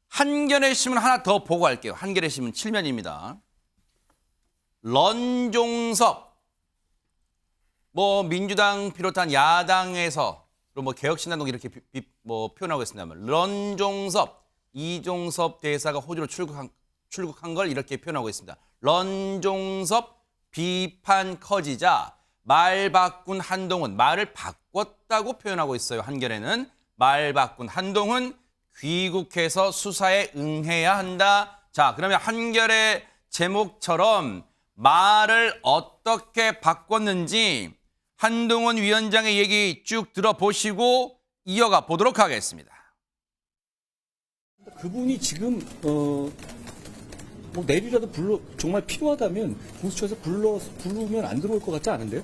A: 한겨레 신문 하나 더 보고 갈게요. 한겨레 신문 7면입니다. 런종섭 뭐 민주당 비롯한 야당에서 그리고 뭐 개혁신당도 이렇게 뭐 표현하고 있습니다만 런종섭 이종섭 대사가 호주로 출국한 걸 이렇게 표현하고 있습니다. 런종섭 비판 커지자 말 바꾼 한동훈, 말을 바꿨다고 표현하고 있어요. 한겨레는 말 바꾼 한동훈 귀국해서 수사에 응해야 한다. 자, 그러면 한겨레 제목처럼 말을 어떻게 바꿨는지 한동훈 위원장의 얘기 쭉 들어보시고 이어가 보도록 하겠습니다.
H: 그분이 지금 뭐 내일이라도 정말 필요하다면 공수처에서 부르면 안 들어올 것 같지 않은데요?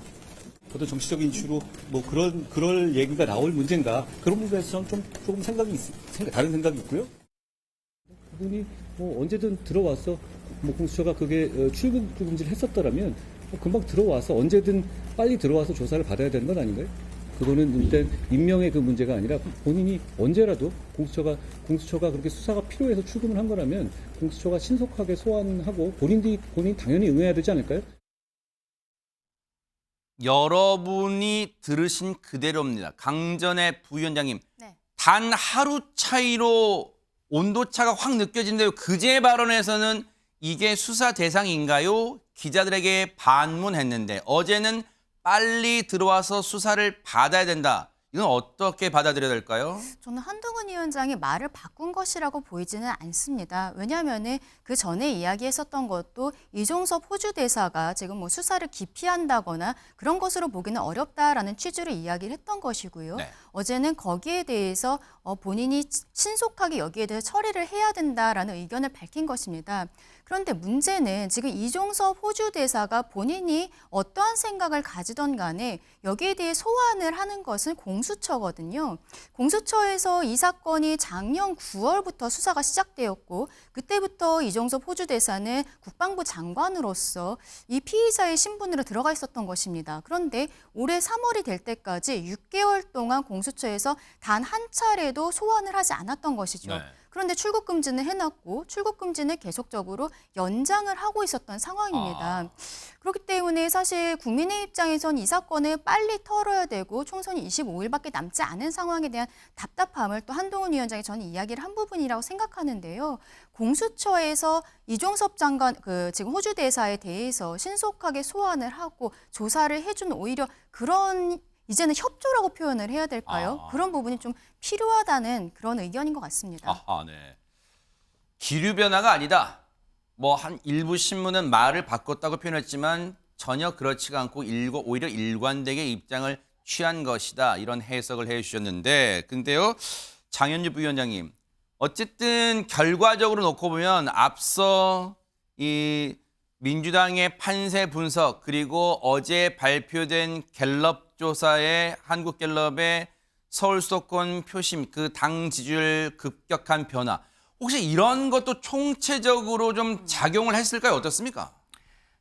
H: 어떤 정치적인 이슈로 뭐 그럴 얘기가 나올 문제인가 그런 부분에서 저는 조금 다른 생각이 있고요. 그분이 뭐 언제든 들어와서 뭐 공수처가 그게 출국 금지를 했었더라면 금방 들어와서 언제든 빨리 들어와서 조사를 받아야 되는 건 아닌가요? 그거는 일단 임명의 그 문제가 아니라 본인이 언제라도 공수처가 그렇게 수사가 필요해서 출금을 한 거라면 공수처가 신속하게 소환하고 본인이 당연히 응해야 되지 않을까요?
A: 여러분이 들으신 그대로입니다. 강전의 부위원장님,
D: 네.
A: 단 하루 차이로 온도차가 확 느껴진대요. 그제 발언에서는 이게 수사 대상인가요? 기자들에게 반문했는데 어제는 빨리 들어와서 수사를 받아야 된다. 이건 어떻게 받아들여야 될까요?
D: 저는 한동훈 위원장이 말을 바꾼 것이라고 보이지는 않습니다. 왜냐하면 그 전에 이야기했었던 것도 이종섭 호주 대사가 지금 뭐 수사를 기피한다거나 그런 것으로 보기는 어렵다라는 취지로 이야기를 했던 것이고요.
A: 네.
D: 어제는 거기에 대해서 본인이 신속하게 여기에 대해서 처리를 해야 된다라는 의견을 밝힌 것입니다. 그런데 문제는 지금 이종섭 호주 대사가 본인이 어떠한 생각을 가지던 간에 여기에 대해 소환을 하는 것은 공수처거든요. 공수처에서 이 사건이 작년 9월부터 수사가 시작되었고 그때부터 이종섭 호주 대사는 국방부 장관으로서 이 피의자의 신분으로 들어가 있었던 것입니다. 그런데 올해 3월이 될 때까지 6개월 동안 공수처에서 단 한 차례도 소환을 하지 않았던 것이죠.
A: 네.
D: 그런데 출국 금지는 해놨고 출국 금지는 계속적으로 연장을 하고 있었던 상황입니다. 그렇기 때문에 사실 국민의 입장에선 이 사건을 빨리 털어야 되고 총선이 25일밖에 남지 않은 상황에 대한 답답함을 또 한동훈 위원장이 저는 이야기를 한 부분이라고 생각하는데요. 공수처에서 이종섭 장관, 지금 호주 대사에 대해서 신속하게 소환을 하고 조사를 해주는 오히려 그런 이제는 협조라고 표현을 해야 될까요? 그런 부분이 좀 필요하다는 그런 의견인 것 같습니다.
A: 아하, 네. 기류 변화가 아니다. 뭐 한 일부 신문은 말을 바꿨다고 표현했지만 전혀 그렇지가 않고 오히려 일관되게 입장을 취한 것이다. 이런 해석을 해주셨는데, 근데요, 장현주 부위원장님, 어쨌든 결과적으로 놓고 보면 앞서 이 민주당의 판세 분석 그리고 어제 발표된 갤럽 조사의 한국갤럽의 서울 수도권 표심, 그 당 지지율 급격한 변화. 혹시 이런 것도 총체적으로 좀 작용을 했을까요? 어떻습니까?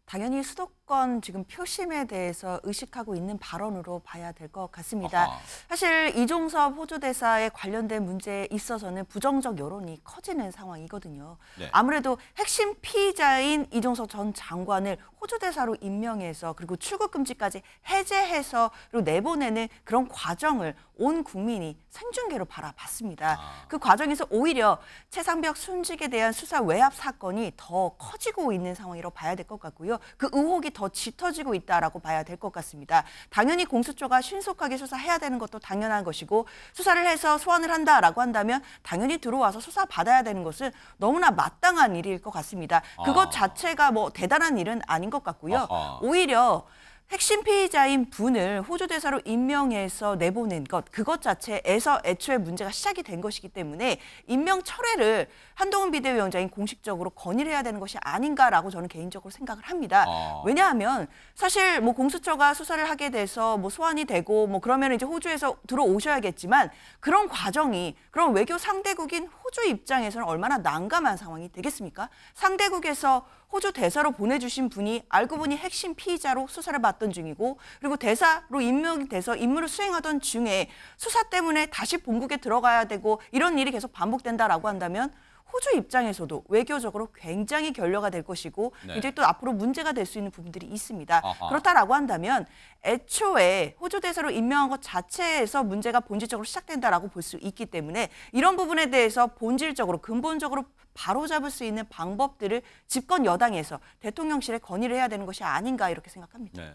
C: 당연히 수도권 지금 표심에 대해서 의식하고 있는 발언으로 봐야 될 것 같습니다.
A: 아하.
C: 사실 이종섭 호주 대사에 관련된 문제에 있어서는 부정적 여론이 커지는 상황이거든요.
A: 네.
C: 아무래도 핵심 피의자인 이종섭 전 장관을 호주 대사로 임명해서 그리고 출국 금지까지 해제해서 그리고 내보내는 그런 과정을 온 국민이 생중계로 바라봤습니다. 그 과정에서 오히려 최상벽 순직에 대한 수사 외압 사건이 더 커지고 있는 상황이라고 봐야 될 것 같고요. 그 의혹이 더 짙어지고 있다라고 봐야 될 것 같습니다. 당연히 공수처가 신속하게 수사해야 되는 것도 당연한 것이고 수사를 해서 소환을 한다라고 한다면 당연히 들어와서 수사받아야 되는 것은 너무나 마땅한 일일 것 같습니다. 그것 자체가 뭐 대단한 일은 아닌 것 같고요.
A: 아하.
C: 오히려 핵심 피의자인 분을 호주 대사로 임명해서 내보낸 그것 자체에서 애초에 문제가 시작이 된 것이기 때문에 임명 철회를 한동훈 비대위원장이 공식적으로 건의를 해야 되는 것이 아닌가라고 저는 개인적으로 생각을 합니다. 왜냐하면 사실 뭐 공수처가 수사를 하게 돼서 뭐 소환이 되고 뭐 그러면 이제 호주에서 들어오셔야겠지만 그런 과정이 그런 외교 상대국인 호주 입장에서는 얼마나 난감한 상황이 되겠습니까? 상대국에서 호주 대사로 보내주신 분이 알고 보니 핵심 피의자로 수사를 받던 중이고 그리고 대사로 임명이 돼서 임무를 수행하던 중에 수사 때문에 다시 본국에 들어가야 되고 이런 일이 계속 반복된다라고 한다면 호주 입장에서도 외교적으로 굉장히 결려가 될 것이고
A: 네.
C: 이제 또 앞으로 문제가 될 수 있는 부분들이 있습니다.
A: 아하.
C: 그렇다라고 한다면 애초에 호주 대사로 임명한 것 자체에서 문제가 본질적으로 시작된다라고 볼 수 있기 때문에 이런 부분에 대해서 본질적으로 근본적으로 바로잡을 수 있는 방법들을 집권 여당에서 대통령실에 건의를 해야 되는 것이 아닌가 이렇게 생각합니다.
A: 네.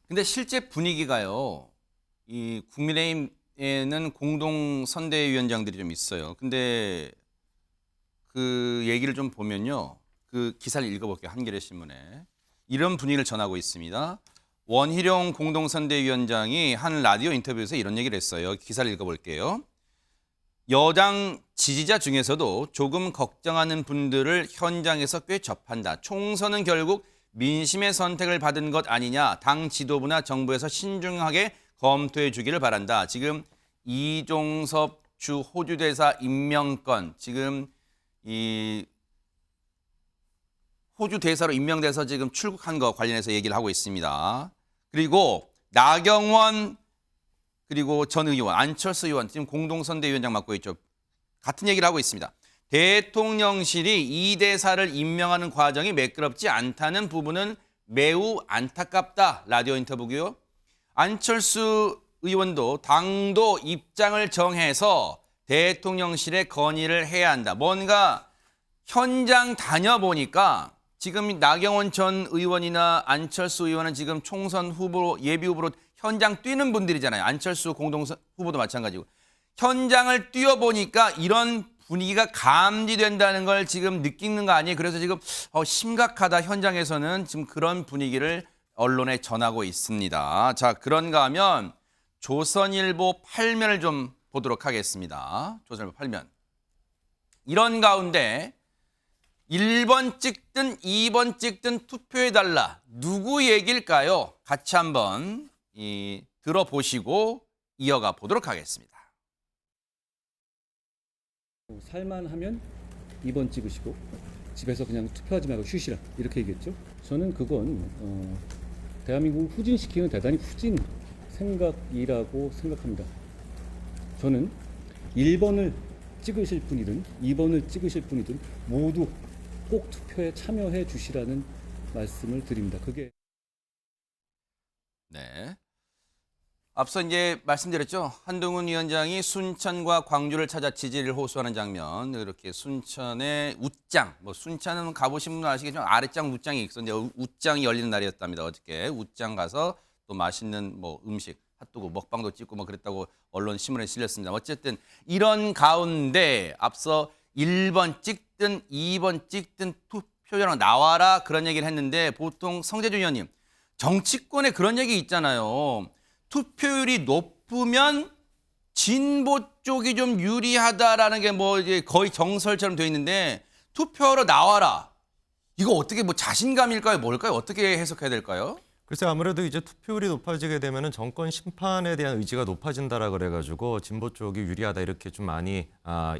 A: 근데 실제 분위기가요. 이 국민의힘에는 공동 선대위원장들이 좀 있어요. 근데 그 얘기를 좀 보면요. 그 기사를 읽어볼게요. 한겨레 신문에. 이런 분위기를 전하고 있습니다. 원희룡 공동 선대위원장이 한 라디오 인터뷰에서 이런 얘기를 했어요. 기사를 읽어볼게요. 여당 지지자 중에서도 조금 걱정하는 분들을 현장에서 꽤 접한다. 총선은 결국 민심의 선택을 받은 것 아니냐. 당 지도부나 정부에서 신중하게 검토해 주기를 바란다. 지금 이종섭 주 호주 대사 임명권 지금 이 호주 대사로 임명돼서 지금 출국한 거 관련해서 얘기를 하고 있습니다. 그리고 나경원 그리고 전 의원, 안철수 의원 지금 공동선대위원장 맡고 있죠. 같은 얘기를 하고 있습니다. 대통령실이 이 대사를 임명하는 과정이 매끄럽지 않다는 부분은 매우 안타깝다. 라디오 인터뷰고요. 안철수 의원도 당도 입장을 정해서 대통령실에 건의를 해야 한다. 뭔가 현장 다녀보니까 지금 나경원 전 의원이나 안철수 의원은 지금 총선 후보, 예비 후보로 현장 뛰는 분들이잖아요. 안철수 공동 후보도 마찬가지고. 현장을 뛰어보니까 이런 분위기가 감지된다는 걸 지금 느끼는 거 아니에요? 그래서 지금 심각하다. 현장에서는 지금 그런 분위기를 언론에 전하고 있습니다. 자, 그런가 하면 조선일보 8면을 좀 보도록 하겠습니다. 조선일보 8면. 이런 가운데 1번 찍든 2번 찍든 투표해달라. 누구 얘기일까요? 같이 한번 들어보시고 이어가 보도록 하겠습니다.
H: 살만하면 2번 찍으시고 집에서 그냥 투표하지 말고 쉬시라 이렇게 얘기했죠. 저는 그건 대한민국을 후진시키는 대단히 후진 생각이라고 생각합니다. 저는 1번을 찍으실 분이든 2번을 찍으실 분이든 모두 꼭 투표에 참여해 주시라는 말씀을 드립니다. 그게
A: 네. 앞서 이제 말씀드렸죠. 한동훈 위원장이 순천과 광주를 찾아 지지를 호소하는 장면. 이렇게 순천의 웃장, 뭐 순천은 가보신 분은 아시겠지만 아랫장 웃장이 있었는데 웃장이 열리는 날이었답니다. 어저께 웃장 가서 또 맛있는 뭐 음식, 핫도그 먹방도 찍고 뭐 그랬다고 언론 신문에 실렸습니다. 어쨌든 이런 가운데 앞서 1번 찍든 2번 찍든 투표자로 나와라 그런 얘기를 했는데 보통 성재준 의원님 정치권에 그런 얘기 있잖아요. 투표율이 높으면 진보 쪽이 좀 유리하다라는 게 뭐 이제 거의 정설처럼 돼 있는데 투표하러 나와라. 이거 어떻게 뭐 자신감일까요? 뭘까요? 어떻게 해석해야 될까요?
G: 글쎄 아무래도 이제 투표율이 높아지게 되면은 정권 심판에 대한 의지가 높아진다라 그래가지고 진보 쪽이 유리하다 이렇게 좀 많이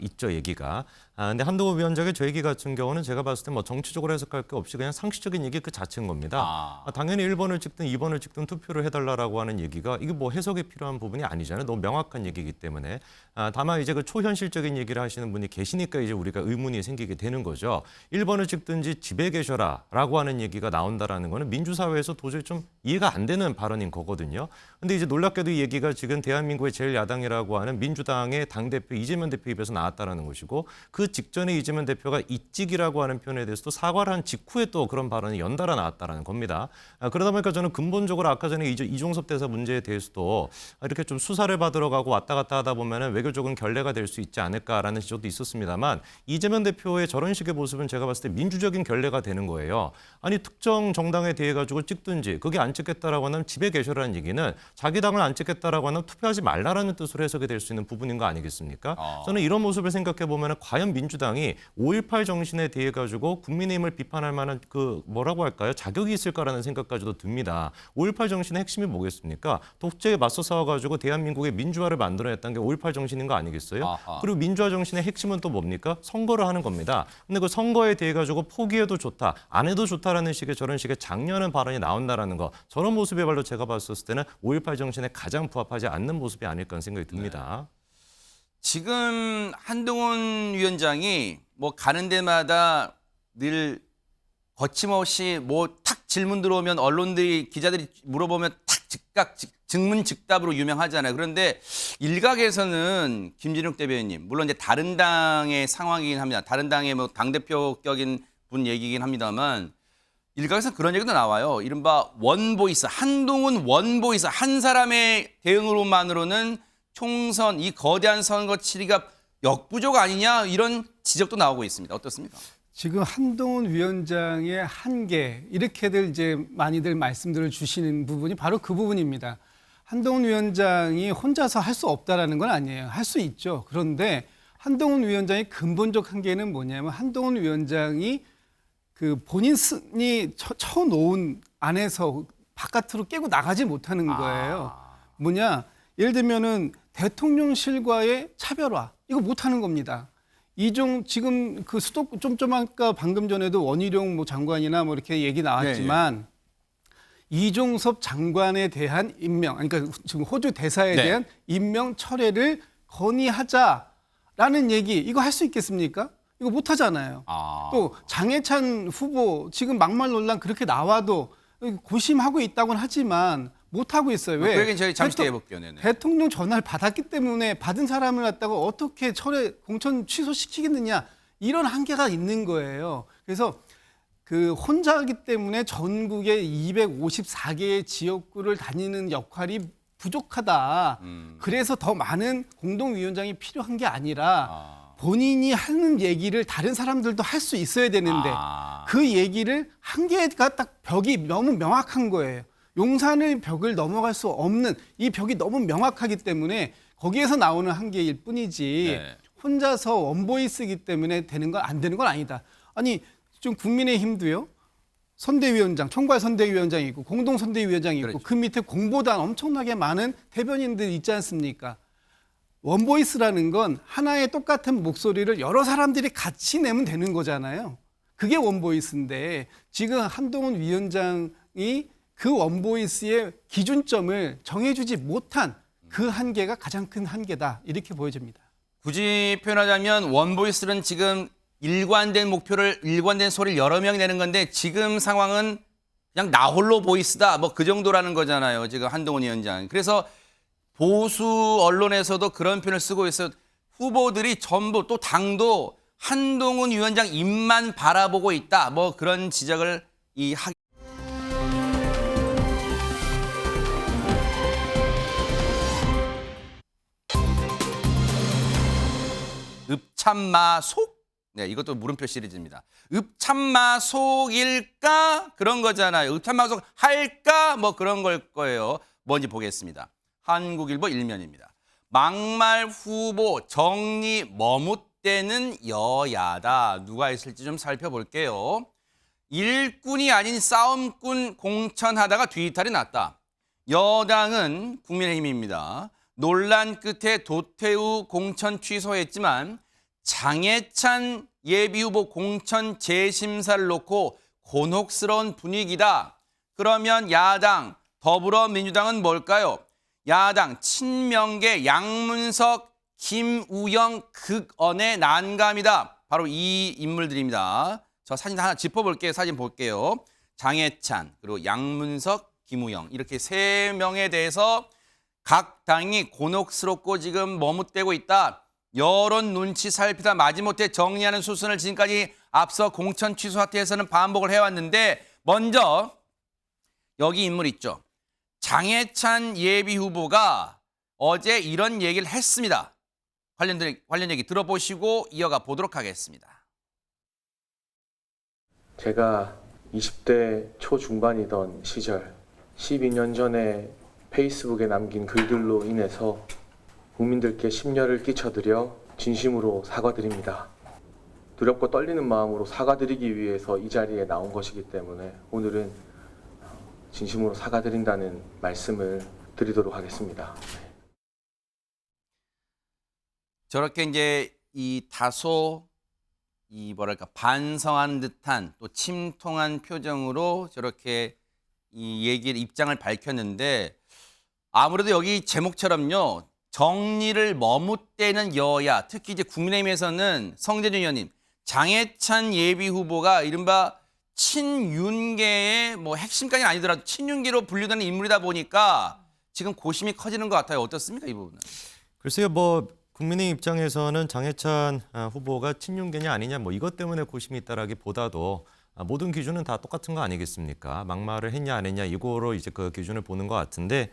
G: 있죠 얘기가. 근데 한동훈 위원장의 저 얘기 같은 경우는 제가 봤을 때 뭐 정치적으로 해석할 게 없이 그냥 상식적인 얘기 그 자체인 겁니다. 당연히 1번을 찍든 2번을 찍든 투표를 해달라고 하는 얘기가 이게 뭐 해석이 필요한 부분이 아니잖아요. 너무 명확한 얘기이기 때문에. 다만 이제 그 초현실적인 얘기를 하시는 분이 계시니까 이제 우리가 의문이 생기게 되는 거죠. 1번을 찍든지 집에 계셔라라고 하는 얘기가 나온다라는 거는 민주사회에서 도저히 좀 이해가 안 되는 발언인 거거든요. 근데 이제 놀랍게도 이 얘기가 지금 대한민국의 제일 야당이라고 하는 민주당의 당대표 이재명 대표 입에서 나왔다라는 것이고 그 직전에 이재명 대표가 이찍이라고 하는 표현에 대해서도 사과를 한 직후에 또 그런 발언이 연달아 나왔다라는 겁니다. 그러다 보니까 저는 근본적으로 아까 전에 이종섭 대사 문제에 대해서도 이렇게 좀 수사를 받으러 가고 왔다 갔다 하다 보면은 외교적인 결례가 될 수 있지 않을까라는 지적도 있었습니다만 이재명 대표의 저런 식의 모습은 제가 봤을 때 민주적인 결례가 되는 거예요. 아니 특정 정당에 대해 가지고 찍든지 그게 안 찍겠다라고 하면 집에 계셔라는 얘기는 자기 당을 안 찍겠다라고 하면 투표하지 말라라는 뜻으로 해석이 될 수 있는 부분인 거 아니겠습니까? 저는 이런 모습을 생각해 보면 과연 민주당이 5.18 정신에 대해 가지고 국민의힘을 비판할 만한 그 뭐라고 할까요? 자격이 있을까라는 생각까지도 듭니다. 5.18 정신의 핵심이 뭐겠습니까? 독재에 맞서 싸워가지고 대한민국의 민주화를 만들어냈다는 게 5.18 정신인 거 아니겠어요? 그리고 민주화 정신의 핵심은 또 뭡니까? 선거를 하는 겁니다. 근데 그 선거에 대해 가지고 포기해도 좋다, 안 해도 좋다라는 식의 저런 식의 장려하는 발언이 나온다라는 거, 저런 모습에 발로 제가 봤을 때는 5.18 정신에 가장 부합하지 않는 모습이 아닐까 하는 생각이 듭니다.
A: 지금 한동훈 위원장이 뭐 가는 데마다 늘 거침없이 뭐 탁 질문 들어오면 언론들이 기자들이 물어보면 탁 즉각 증문 즉답으로 유명하잖아요. 그런데 일각에서는 김진욱 대변인님 물론 이제 다른 당의 상황이긴 합니다. 다른 당의 뭐 당대표격인 분 얘기긴 합니다만 일각에서 그런 얘기도 나와요. 이른바 원보이스, 한동훈 원보이스 한 사람의 대응으로만으로는 총선 이 거대한 선거 치리가 역부족 아니냐 이런 지적도 나오고 있습니다. 어떻습니까?
E: 지금 한동훈 위원장의 한계 이렇게들 이제 많이들 말씀들을 주시는 부분이 바로 그 부분입니다. 한동훈 위원장이 혼자서 할 수 없다라는 건 아니에요. 할 수 있죠. 그런데 한동훈 위원장의 근본적 한계는 뭐냐면 한동훈 위원장이 그 본인이 쳐놓은 안에서 바깥으로 깨고 나가지 못하는 거예요. 뭐냐? 예를 들면은 대통령실과의 차별화 이거 못하는 겁니다. 지금 그 좀 아까 방금 전에도 원희룡 뭐 장관이나 뭐 이렇게 얘기 나왔지만 이종섭 장관에 대한 임명, 그러니까 지금 호주 대사에 대한 임명 철회를 건의하자라는 얘기 이거 할 수 있겠습니까? 이거 못 하잖아요. 또 장해찬 후보 지금 막말 논란 그렇게 나와도 고심하고 있다고는 하지만 못 하고 있어요. 왜?
A: 그 얘기는 저희 잠시 뒤에 해볼게요. 네네.
E: 대통령 전화를 받았기 때문에 받은 사람을 갖다가 어떻게 공천 취소시키겠느냐 이런 한계가 있는 거예요. 그래서 그 혼자 하기 때문에 전국의 254개의 지역구를 다니는 역할이 부족하다. 그래서 더 많은 공동위원장이 필요한 게 아니라 본인이 하는 얘기를 다른 사람들도 할 수 있어야 되는데 그 얘기를 한계가 딱 벽이 너무 명확한 거예요. 용산의 벽을 넘어갈 수 없는 이 벽이 너무 명확하기 때문에 거기에서 나오는 한계일 뿐이지 혼자서 원보이스이기 때문에 되는 건 안 되는 건 아니다. 아니 지금 국민의힘도요. 선대위원장, 총괄 선대위원장이 있고 공동 선대위원장이 있고
A: 그렇죠.
E: 그 밑에 공보단 엄청나게 많은 대변인들 있지 않습니까? 원보이스라는 건 하나의 똑같은 목소리를 여러 사람들이 같이 내면 되는 거잖아요. 그게 원보이스인데 지금 한동훈 위원장이 그 원보이스의 기준점을 정해주지 못한 그 한계가 가장 큰 한계다 이렇게 보여집니다.
A: 굳이 표현하자면 원보이스는 지금 일관된 소리를 여러 명이 내는 건데 지금 상황은 그냥 나 홀로 보이스다 뭐 그 정도라는 거잖아요. 지금 한동훈 위원장. 그래서 보수 언론에서도 그런 표현을 쓰고 있어요. 후보들이 전부 또 당도 한동훈 위원장 입만 바라보고 있다. 뭐 그런 지적을 읍참마속? 네, 이것도 물음표 시리즈입니다. 읍참마속일까? 그런 거잖아요. 읍참마속 할까? 뭐 그런 걸 거예요. 뭔지 보겠습니다. 한국일보 1면입니다. 막말 후보 정리 머뭇대는 여야다. 누가 있을지 좀 살펴볼게요. 일꾼이 아닌 싸움꾼 공천하다가 뒤이탈이 났다. 여당은 국민의힘입니다. 논란 끝에 도태우 공천 취소했지만 장해찬 예비후보 공천 재심사를 놓고 곤혹스러운 분위기다. 그러면 야당, 더불어민주당은 뭘까요? 야당 친명계 양문석, 김우영 극언의 난감이다. 바로 이 인물들입니다. 저 사진 하나 짚어볼게요. 사진 볼게요. 장해찬, 그리고 양문석, 김우영 이렇게 세 명에 대해서 각 당이 곤혹스럽고 지금 머뭇대고 있다. 여론 눈치 살피다 마지못해 정리하는 수순을 지금까지 앞서 공천 취소 사태에서는 반복을 해왔는데 먼저 여기 인물 있죠. 장해찬 예비후보가 어제 이런 얘기를 했습니다. 관련 얘기 들어보시고 이어가 보도록 하겠습니다.
I: 제가 20대 초중반이던 시절 12년 전에 페이스북에 남긴 글들로 인해서 국민들께 심려를 끼쳐드려 진심으로 사과드립니다. 두렵고 떨리는 마음으로 사과드리기 위해서 이 자리에 나온 것이기 때문에 오늘은 진심으로 사과드린다는 말씀을 드리도록 하겠습니다.
A: 저렇게 이제 이 다소 뭐랄까 반성한 듯한 또 침통한 표정으로 저렇게 이 입장을 밝혔는데 아무래도 여기 제목처럼요. 정리를 머뭇대는 여야, 특히 이제 국민의힘에서는 성재준 의원님, 장해찬 예비후보가 이른바 친윤계의 뭐 핵심까지는 아니더라도 친윤계로 분류되는 인물이다 보니까 지금 고심이 커지는 것 같아요. 어떻습니까, 이 부분은?
G: 글쎄요, 뭐 국민의 입장에서는 장해찬 후보가 친윤계냐 아니냐 뭐 이것 때문에 고심이 있다라기보다도 모든 기준은 다 똑같은 거 아니겠습니까? 막말을 했냐 안 했냐 이거로 이제 그 기준을 보는 것 같은데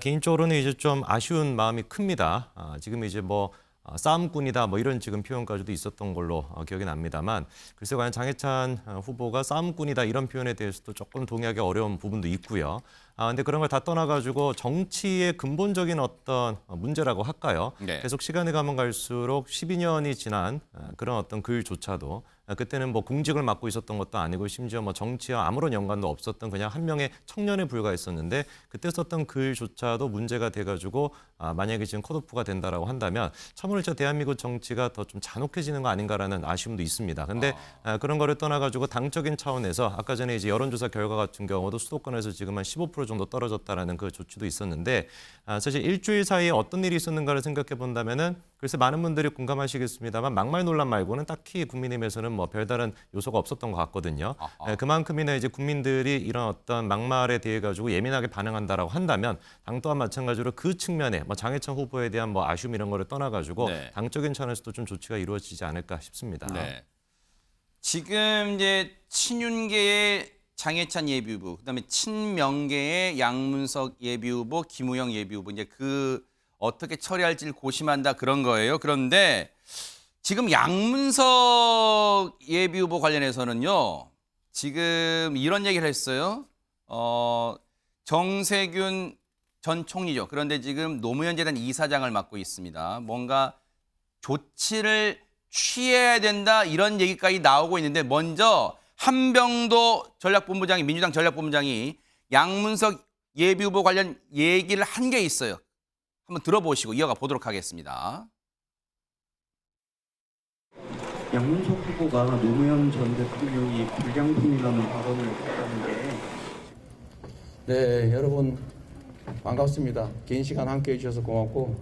G: 개인적으로는 이제 좀 아쉬운 마음이 큽니다. 지금 이제 뭐 싸움꾼이다 뭐 이런 지금 표현까지도 있었던 걸로 기억이 납니다만 글쎄 과연 장해찬 후보가 싸움꾼이다 이런 표현에 대해서도 조금 동의하기 어려운 부분도 있고요. 근데 그런 걸 다 떠나가지고 정치의 근본적인 어떤 문제라고 할까요?
A: 네.
G: 계속 시간이 가면 갈수록 12년이 지난 그런 어떤 글조차도 그때는 뭐 공직을 맡고 있었던 것도 아니고 심지어 뭐 정치와 아무런 연관도 없었던 그냥 한 명의 청년에 불과했었는데 그때 썼던 글조차도 문제가 돼가지고 만약에 지금 컷오프가 된다라고 한다면 참으로 저 대한민국 정치가 더 좀 잔혹해지는 거 아닌가라는 아쉬움도 있습니다. 근데 그런 거를 떠나가지고 당적인 차원에서 아까 전에 이제 여론조사 결과 같은 경우도 수도권에서 지금 한 15% 정도 떨어졌다라는 그 조치도 있었는데 사실 일주일 사이에 어떤 일이 있었는가를 생각해 본다면은 글쎄 많은 분들이 공감하시겠습니다만 막말 논란 말고는 딱히 국민의힘에서는 뭐 별다른 요소가 없었던 것 같거든요. 그만큼이나 이제 국민들이 이런 어떤 막말에 대해 가지고 예민하게 반응한다라고 한다면 당 또한 마찬가지로 그 측면에 뭐 장해찬 후보에 대한 뭐 아쉬움 이런 거를 떠나가지고
A: 네.
G: 당적인 차원에서도 좀 조치가 이루어지지 않을까 싶습니다.
A: 네. 지금 이제 친윤계의 장해찬 예비후보, 그다음에 친명계의 양문석 예비후보, 김우영 예비후보 이제 그 어떻게 처리할지를 고심한다 그런 거예요. 그런데 지금 양문석 예비후보 관련해서는요. 지금 이런 얘기를 했어요. 정세균 전 총리죠. 그런데 지금 노무현 재단 이사장을 맡고 있습니다. 뭔가 조치를 취해야 된다 이런 얘기까지 나오고 있는데 먼저 한병도 전략본부장이 민주당 전략본부장이 양문석 예비후보 관련 얘기를 한 게 있어요. 한번 들어보시고 이어가 보도록 하겠습니다.
J: 양문석 후보가 노무현 전 대통령이 불량품이라는 발언을 했다는 게
F: 네, 여러분 반갑습니다. 긴 시간 함께해 주셔서 고맙고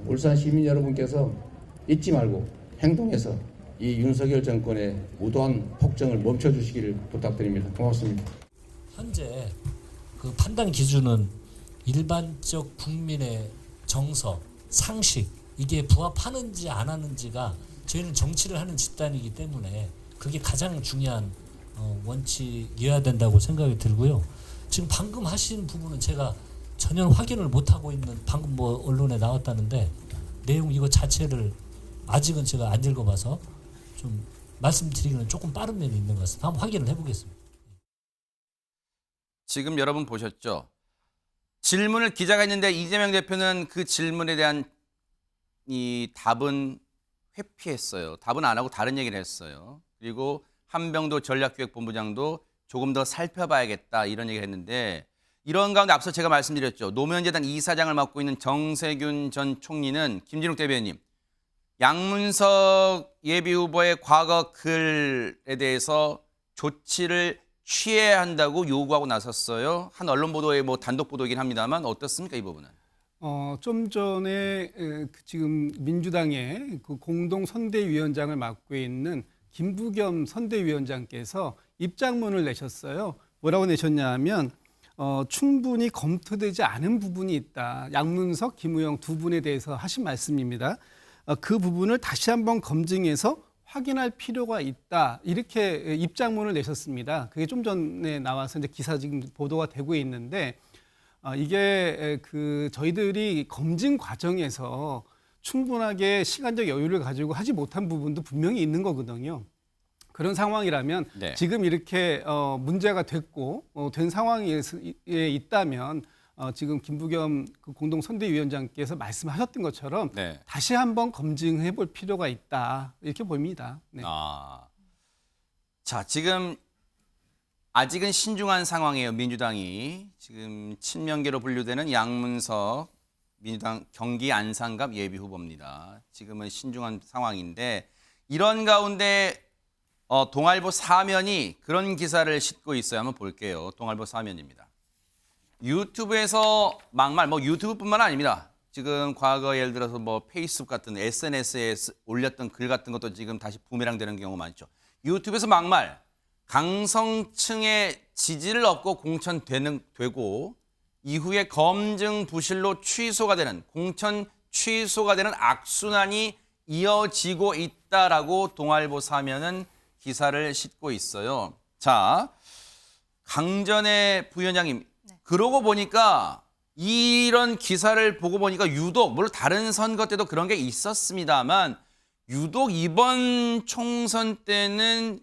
F: 울산 시민 여러분께서 잊지 말고 행동해서 이 윤석열 정권의 무도한 폭정을 멈춰주시기를 부탁드립니다. 고맙습니다.
B: 현재 그 판단 기준은 일반적 국민의 정서, 상식 이게 부합하는지 안 하는지가 저희는 정치를 하는 집단이기 때문에 그게 가장 중요한 원칙이어야 된다고 생각이 들고요. 지금 방금 하신 부분은 제가 전혀 확인을 못하고 있는 방금 뭐 언론에 나왔다는데 내용 이거 자체를 아직은 제가 안 읽어봐서 좀 말씀드리기는 조금 빠른 면이 있는 것 같습니다. 한번 확인을 해보겠습니다.
A: 지금 여러분 보셨죠? 질문을 기자가 했는데 이재명 대표는 그 질문에 대한 이 답은 회피했어요. 답은 안 하고 다른 얘기를 했어요. 그리고 한병도 전략기획본부장도 조금 더 살펴봐야겠다 이런 얘기를 했는데 이런 가운데 앞서 제가 말씀드렸죠. 노무현재단 이사장을 맡고 있는 정세균 전 총리는 김진욱 대변인 양문석 예비후보의 과거 글에 대해서 조치를 취해야 한다고 요구하고 나섰어요. 한 언론 보도의 뭐 단독 보도이긴 합니다만 어떻습니까 이 부분은?
E: 좀 전에 지금 민주당의 그 공동 선대위원장을 맡고 있는 김부겸 선대위원장께서 입장문을 내셨어요. 뭐라고 내셨냐 하면 충분히 검토되지 않은 부분이 있다. 양문석, 김우영 두 분에 대해서 하신 말씀입니다. 그 부분을 다시 한번 검증해서 확인할 필요가 있다. 이렇게 입장문을 내셨습니다. 그게 좀 전에 나와서 이제 기사 지금 보도가 되고 있는데 이게 그 저희들이 검증 과정에서 충분하게 시간적 여유를 가지고 하지 못한 부분도 분명히 있는 거거든요. 그런 상황이라면
A: 네.
E: 지금 이렇게 문제가 됐고 된 상황에 있다면 지금 김부겸 그 공동선대위원장께서 말씀하셨던 것처럼
A: 네.
E: 다시 한번 검증해 볼 필요가 있다. 이렇게 보입니다. 네.
A: 자, 지금 아직은 신중한 상황이에요. 민주당이 지금 친명계로 분류되는 양문석 민주당 경기 안산갑 예비후보입니다. 지금은 신중한 상황인데 이런 가운데 동아일보 사면이 그런 기사를 싣고 있어요. 한번 볼게요. 동아일보 사면입니다. 유튜브에서 막말, 뭐 유튜브뿐만 아닙니다. 지금 과거 예를 들어서 뭐 페이스북 같은 SNS에 올렸던 글 같은 것도 지금 다시 부메랑 되는 경우가 많죠. 유튜브에서 막말, 강성층의 지지를 얻고 공천되고 이후에 검증 부실로 취소가 되는 공천 취소가 되는 악순환이 이어지고 있다라고 동아일보 사면은 기사를 싣고 있어요. 자, 강전의 부위원장님, 그러고 보니까 이런 기사를 보고 보니까 유독 물론 다른 선거 때도 그런 게 있었습니다만 유독 이번 총선 때는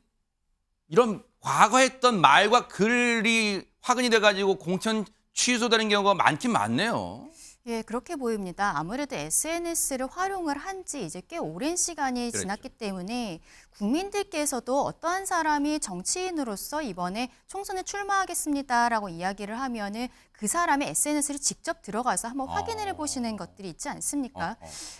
A: 이런 과거 했던 말과 글이 화근이 돼가지고 공천 취소되는 경우가 많긴 많네요.
D: 예, 그렇게 보입니다. 아무래도 SNS를 활용을 한 지 이제 꽤 오랜 시간이
A: 그렇죠.
D: 지났기 때문에 국민들께서도 어떠한 사람이 정치인으로서 이번에 총선에 출마하겠습니다라고 이야기를 하면은 그 사람의 SNS를 직접 들어가서 한번 확인을 해보시는 것들이 있지 않습니까?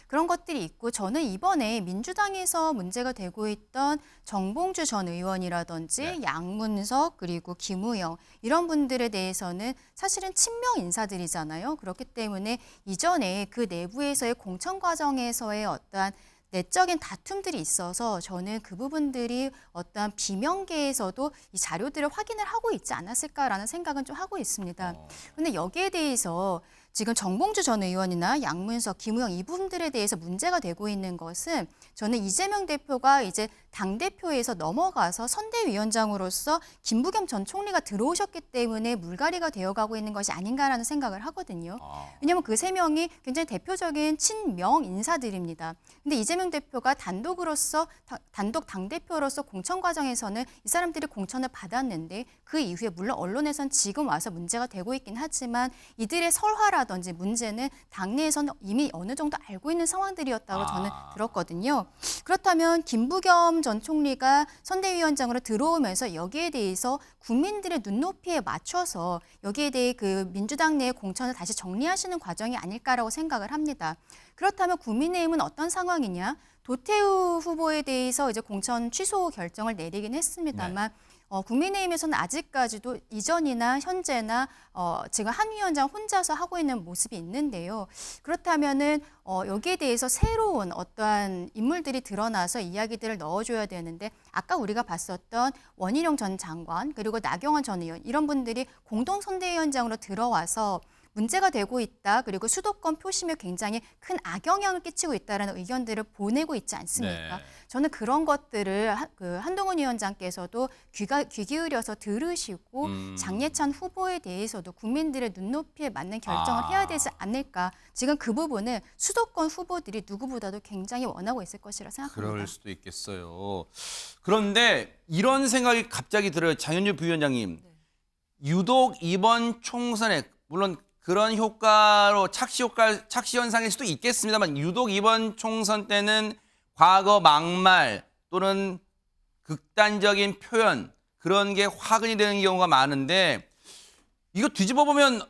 D: 그런 것들이 있고 저는 이번에 민주당에서 문제가 되고 있던 정봉주 전 의원이라든지
A: 네.
D: 양문석 그리고 김우영 이런 분들에 대해서는 사실은 친명 인사들이잖아요. 그렇기 때문에 이전에 그 내부에서의 공천 과정에서의 어떠한 내적인 다툼들이 있어서 저는 그 부분들이 어떠한 비명계에서도 이 자료들을 확인을 하고 있지 않았을까라는 생각은 좀 하고 있습니다. 그런데 여기에 대해서 지금 정봉주 전 의원이나 양문석, 김우영 이분들에 대해서 문제가 되고 있는 것은 저는 이재명 대표가 이제 당대표에서 넘어가서 선대위원장으로서 김부겸 전 총리가 들어오셨기 때문에 물갈이가 되어가고 있는 것이 아닌가라는 생각을 하거든요. 왜냐하면 그 세 명이 굉장히 대표적인 친명 인사들입니다. 근데 이재명 대표가 단독 당대표로서 공천 과정에서는 이 사람들이 공천을 받았는데 그 이후에 물론 언론에선 지금 와서 문제가 되고 있긴 하지만 이들의 설화라든지 문제는 당내에서는 이미 어느 정도 알고 있는 상황들이었다고 저는 들었거든요. 그렇다면 김부겸 전 총리가 선대위원장으로 들어오면서 여기에 대해서 국민들의 눈높이에 맞춰서 여기에 대해 그 민주당 내의 공천을 다시 정리하시는 과정이 아닐까라고 생각을 합니다. 그렇다면 국민의힘은 어떤 상황이냐? 도태우 후보에 대해서 이제 공천 취소 결정을 내리긴 했습니다만 국민의힘에서는 아직까지도 이전이나 현재나 지금 한 위원장 혼자서 하고 있는 모습이 있는데요. 그렇다면은 여기에 대해서 새로운 어떠한 인물들이 드러나서 이야기들을 넣어줘야 되는데 아까 우리가 봤었던 원희룡 전 장관 그리고 나경원 전 의원 이런 분들이 공동선대위원장으로 들어와서 문제가 되고 있다. 그리고 수도권 표심에 굉장히 큰 악영향을 끼치고 있다는 의견들을 보내고 있지 않습니까?
A: 네.
D: 저는 그런 것들을 한동훈 위원장께서도 귀 기울여서 들으시고 장예찬 후보에 대해서도 국민들의 눈높이에 맞는 결정을 해야 되지 않을까. 지금 그 부분은 수도권 후보들이 누구보다도 굉장히 원하고 있을 것이라 생각합니다.
A: 그럴 수도 있겠어요. 그런데 이런 생각이 갑자기 들어요. 장현주 부위원장님. 유독 이번 총선에 물론 그런 효과로 착시 현상일 수도 있겠습니다만 유독 이번 총선 때는 과거 막말 또는 극단적인 표현 그런 게 화근이 되는 경우가 많은데 이거 뒤집어 보면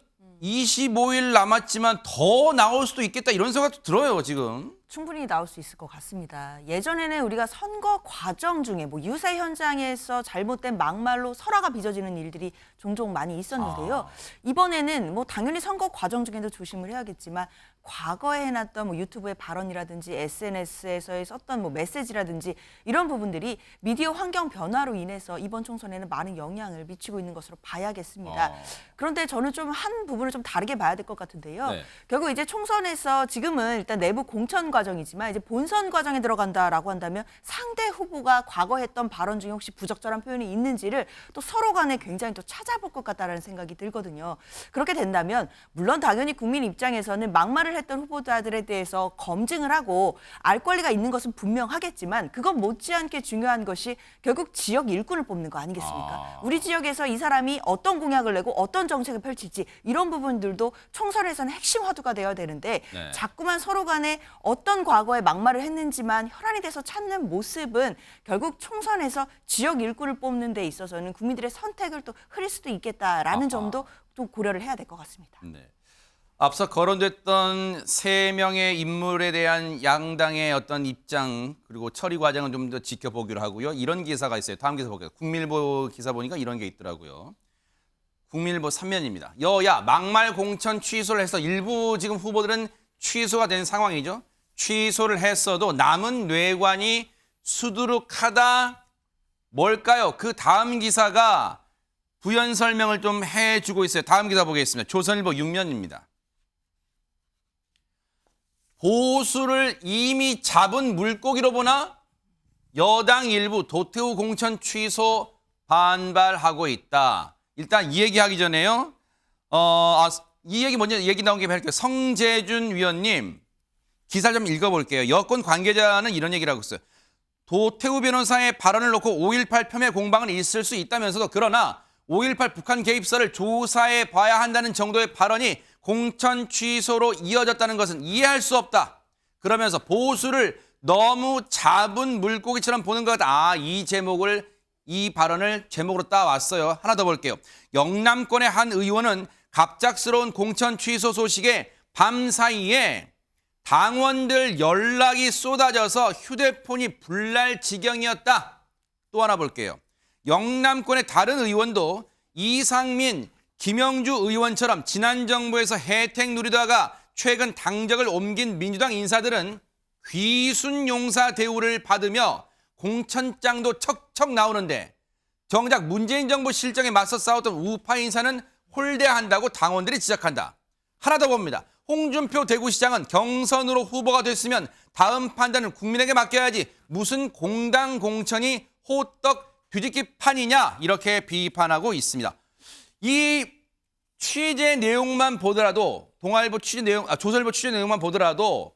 A: 25일 남았지만 더 나올 수도 있겠다 이런 생각도 들어요, 지금.
C: 충분히 나올 수 있을 것 같습니다. 예전에는 우리가 선거 과정 중에 뭐 유세 현장에서 잘못된 막말로 설화가 빚어지는 일들이 종종 많이 있었는데요. 이번에는 뭐 당연히 선거 과정 중에도 조심을 해야겠지만 과거에 해놨던 뭐 유튜브의 발언이라든지 SNS에서의 썼던 뭐 메시지라든지 이런 부분들이 미디어 환경 변화로 인해서 이번 총선에는 많은 영향을 미치고 있는 것으로 봐야겠습니다. 그런데 저는 좀 한 부분을 좀 다르게 봐야 될 것 같은데요.
A: 네.
C: 결국 이제 총선에서 지금은 일단 내부 공천 과정이지만 이제 본선 과정에 들어간다라고 한다면 상대 후보가 과거 했던 발언 중에 혹시 부적절한 표현이 있는지를 또 서로 간에 굉장히 또 찾아볼 것 같다라는 생각이 들거든요. 그렇게 된다면 물론 당연히 국민 입장에서는 막말을 했던 후보자들에 대해서 검증을 하고 알 권리가 있는 것은 분명하겠지만 그건 못지않게 중요한 것이 결국 지역 일꾼을 뽑는 거 아니겠습니까? 우리 지역에서 이 사람이 어떤 공약을 내고 어떤 정책을 펼칠지 이런 부분들도 총선에서는 핵심 화두가 되어야 되는데
A: 네.
C: 자꾸만 서로 간에 어떤 과거에 막말을 했는지만 혈안이 돼서 찾는 모습은 결국 총선에서 지역 일꾼을 뽑는 데 있어서는 국민들의 선택을 또 흐릴 수도 있겠다라는 점도 또 고려를 해야 될 것 같습니다.
A: 네. 앞서 거론됐던 3명의 인물에 대한 양당의 어떤 입장 그리고 처리 과정은 좀 더 지켜보기로 하고요. 이런 기사가 있어요. 다음 기사 볼게요. 국민일보 기사 보니까 이런 게 있더라고요. 국민일보 3면입니다. 여야 막말 공천 취소를 해서 일부 지금 후보들은 취소가 된 상황이죠. 취소를 했어도 남은 뇌관이 수두룩하다. 뭘까요? 그 다음 기사가 부연 설명을 좀 해주고 있어요. 다음 기사 보겠습니다. 조선일보 6면입니다. 보수를 이미 잡은 물고기로 보나? 여당 일부 도태우 공천 취소 반발하고 있다. 일단 이 얘기하기 전에요. 이 얘기 먼저 얘기 나온 김에 할게요. 성재준 위원님 기사를 좀 읽어볼게요. 여권 관계자는 이런 얘기를 하고 있어요. 도태우 변호사의 발언을 놓고 5.18 폄훼 공방은 있을 수 있다면서도 그러나 5.18 북한 개입설을 조사해 봐야 한다는 정도의 발언이 공천 취소로 이어졌다는 것은 이해할 수 없다. 그러면서 보수를 너무 잡은 물고기처럼 보는 것 같다. 이 발언을 제목으로 따왔어요. 하나 더 볼게요. 영남권의 한 의원은 갑작스러운 공천 취소 소식에 밤사이에 당원들 연락이 쏟아져서 휴대폰이 불날 지경이었다. 또 하나 볼게요. 영남권의 다른 의원도 이상민, 김영주 의원처럼 지난 정부에서 혜택 누리다가 최근 당적을 옮긴 민주당 인사들은 귀순용사 대우를 받으며 공천장도 척척 나오는데 정작 문재인 정부 실정에 맞서 싸웠던 우파 인사는 홀대한다고 당원들이 지적한다. 하나 더 봅니다. 홍준표 대구시장은 경선으로 후보가 됐으면 다음 판단은 국민에게 맡겨야지 무슨 공당 공천이 호떡 뒤집기 판이냐 이렇게 비판하고 있습니다. 이 취재 내용만 보더라도 조선일보 취재 내용만 보더라도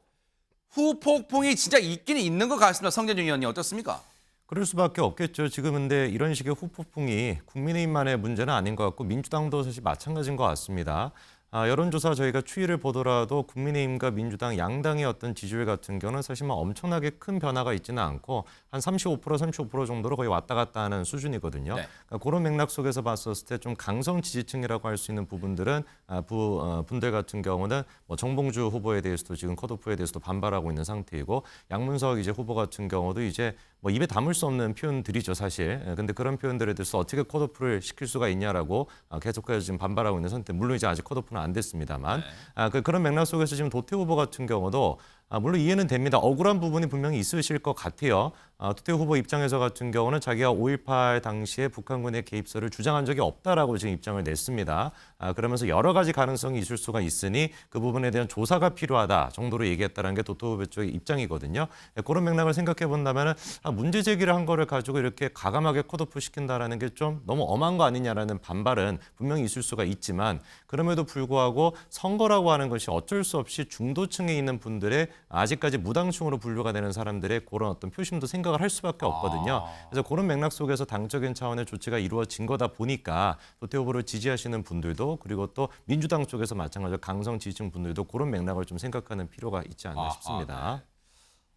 A: 후폭풍이 진짜 있기는 있는 것 같습니다. 성재준 의원님 어떻습니까?
G: 그럴 수밖에 없겠죠. 지금 근데 이런 식의 후폭풍이 국민의힘만의 문제는 아닌 것 같고 민주당도 사실 마찬가지인 것 같습니다. 여론조사 저희가 추이를 보더라도 국민의힘과 민주당 양당의 어떤 지지율 같은 경우는 사실 뭐 엄청나게 큰 변화가 있지는 않고 한 35% 정도로 거의 왔다 갔다 하는 수준이거든요.
A: 네.
G: 그러니까 그런 맥락 속에서 봤었을 때 좀 강성 지지층이라고 할 수 있는 부분들은 분들 같은 경우는 뭐 정봉주 후보에 대해서도 지금 컷오프에 대해서도 반발하고 있는 상태이고 양문석 이제 후보 같은 경우도 이제 뭐 입에 담을 수 없는 표현들이죠, 사실. 근데 그런 표현들에 대해서 어떻게 컷오프를 시킬 수가 있냐라고 계속해서 지금 반발하고 있는 상태. 물론 이제 아직 컷오프는 안 됐습니다만 그런 맥락 속에서 지금 도태 후보 같은 경우도 물론 이해는 됩니다. 억울한 부분이 분명히 있으실 것 같아요. 도태 후보 입장에서 같은 경우는 자기가 5.18 당시에 북한군의 개입설을 주장한 적이 없다라고 지금 입장을 냈습니다. 그러면서 여러 가지 가능성이 있을 수가 있으니 그 부분에 대한 조사가 필요하다 정도로 얘기했다는 게 도태 후보 쪽의 입장이거든요. 그런 맥락을 생각해 본다면 문제 제기를 한 거를 가지고 이렇게 가감하게 컷오프 시킨다라는 게 좀 너무 엄한 거 아니냐라는 반발은 분명히 있을 수가 있지만 그럼에도 불구하고 선거라고 하는 것이 어쩔 수 없이 중도층에 있는 분들의 아직까지 무당층으로 분류가 되는 사람들의 그런 어떤 표심도 생각을 할 수밖에 없거든요. 그래서 그런 맥락 속에서 당적인 차원의 조치가 이루어진 거다 보니까 도태 후보를 지지하시는 분들도 그리고 또 민주당 쪽에서 마찬가지로 강성 지지층 분들도 그런 맥락을 좀 생각하는 필요가 있지 않나 싶습니다.
A: 네.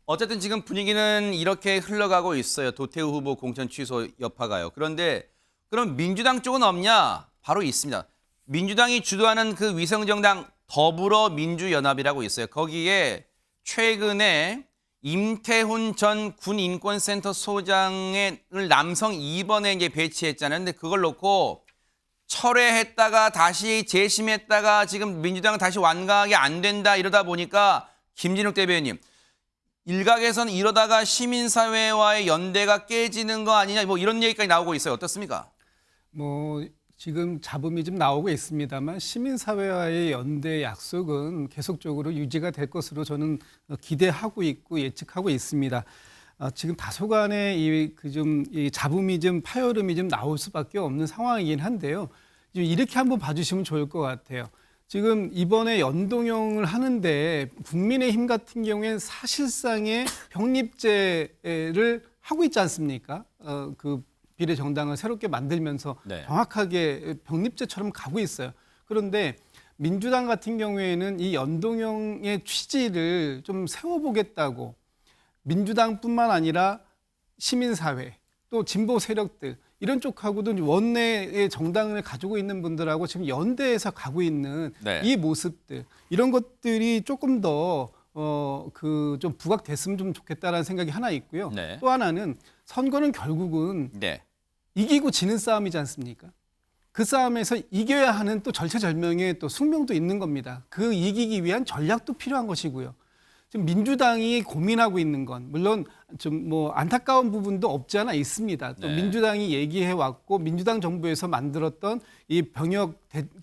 A: 어쨌든 지금 분위기는 이렇게 흘러가고 있어요. 도태우 후보 공천 취소 여파가요. 그런데 그럼 민주당 쪽은 없냐? 바로 있습니다. 민주당이 주도하는 그 위성정당 더불어민주연합이라고 있어요. 거기에 최근에 임태훈 전 군인권센터 소장을 남성 2번에 이제 배치했잖아요. 근데 그걸 놓고 철회했다가 다시 재심했다가 지금 민주당은 다시 완강하게 안 된다 이러다 보니까 김진욱 대변인 일각에서는 이러다가 시민사회와의 연대가 깨지는 거 아니냐 뭐 이런 얘기까지 나오고 있어요. 어떻습니까?
E: 뭐 지금 잡음이 좀 나오고 있습니다만 시민사회와의 연대 약속은 계속적으로 유지가 될 것으로 저는 기대하고 있고 예측하고 있습니다. 지금 다소간의 이 잡음이 좀 파열음이 좀 나올 수밖에 없는 상황이긴 한데요. 이렇게 한번 봐주시면 좋을 것 같아요. 지금 이번에 연동형을 하는데 국민의힘 같은 경우에는 사실상의 병립제를 하고 있지 않습니까? 그 비례정당을 새롭게 만들면서
A: 네.
E: 정확하게 병립제처럼 가고 있어요. 그런데 민주당 같은 경우에는 이 연동형의 취지를 좀 세워보겠다고 민주당뿐만 아니라 시민사회 또 진보 세력들 이런 쪽하고도 원내의 정당을 가지고 있는 분들하고 지금 연대해서 가고 있는
A: 네.
E: 이 모습들 이런 것들이 조금 더 좀 부각됐으면 좀 좋겠다라는 생각이 하나 있고요.
A: 네.
E: 또 하나는 선거는 결국은
A: 네.
E: 이기고 지는 싸움이지 않습니까? 그 싸움에서 이겨야 하는 또 절체절명의 또 숙명도 있는 겁니다. 그 이기기 위한 전략도 필요한 것이고요. 지금 민주당이 고민하고 있는 건 물론 좀 뭐 안타까운 부분도 없지 않아 있습니다. 또
A: 네.
E: 민주당이 얘기해 왔고 민주당 정부에서 만들었던 이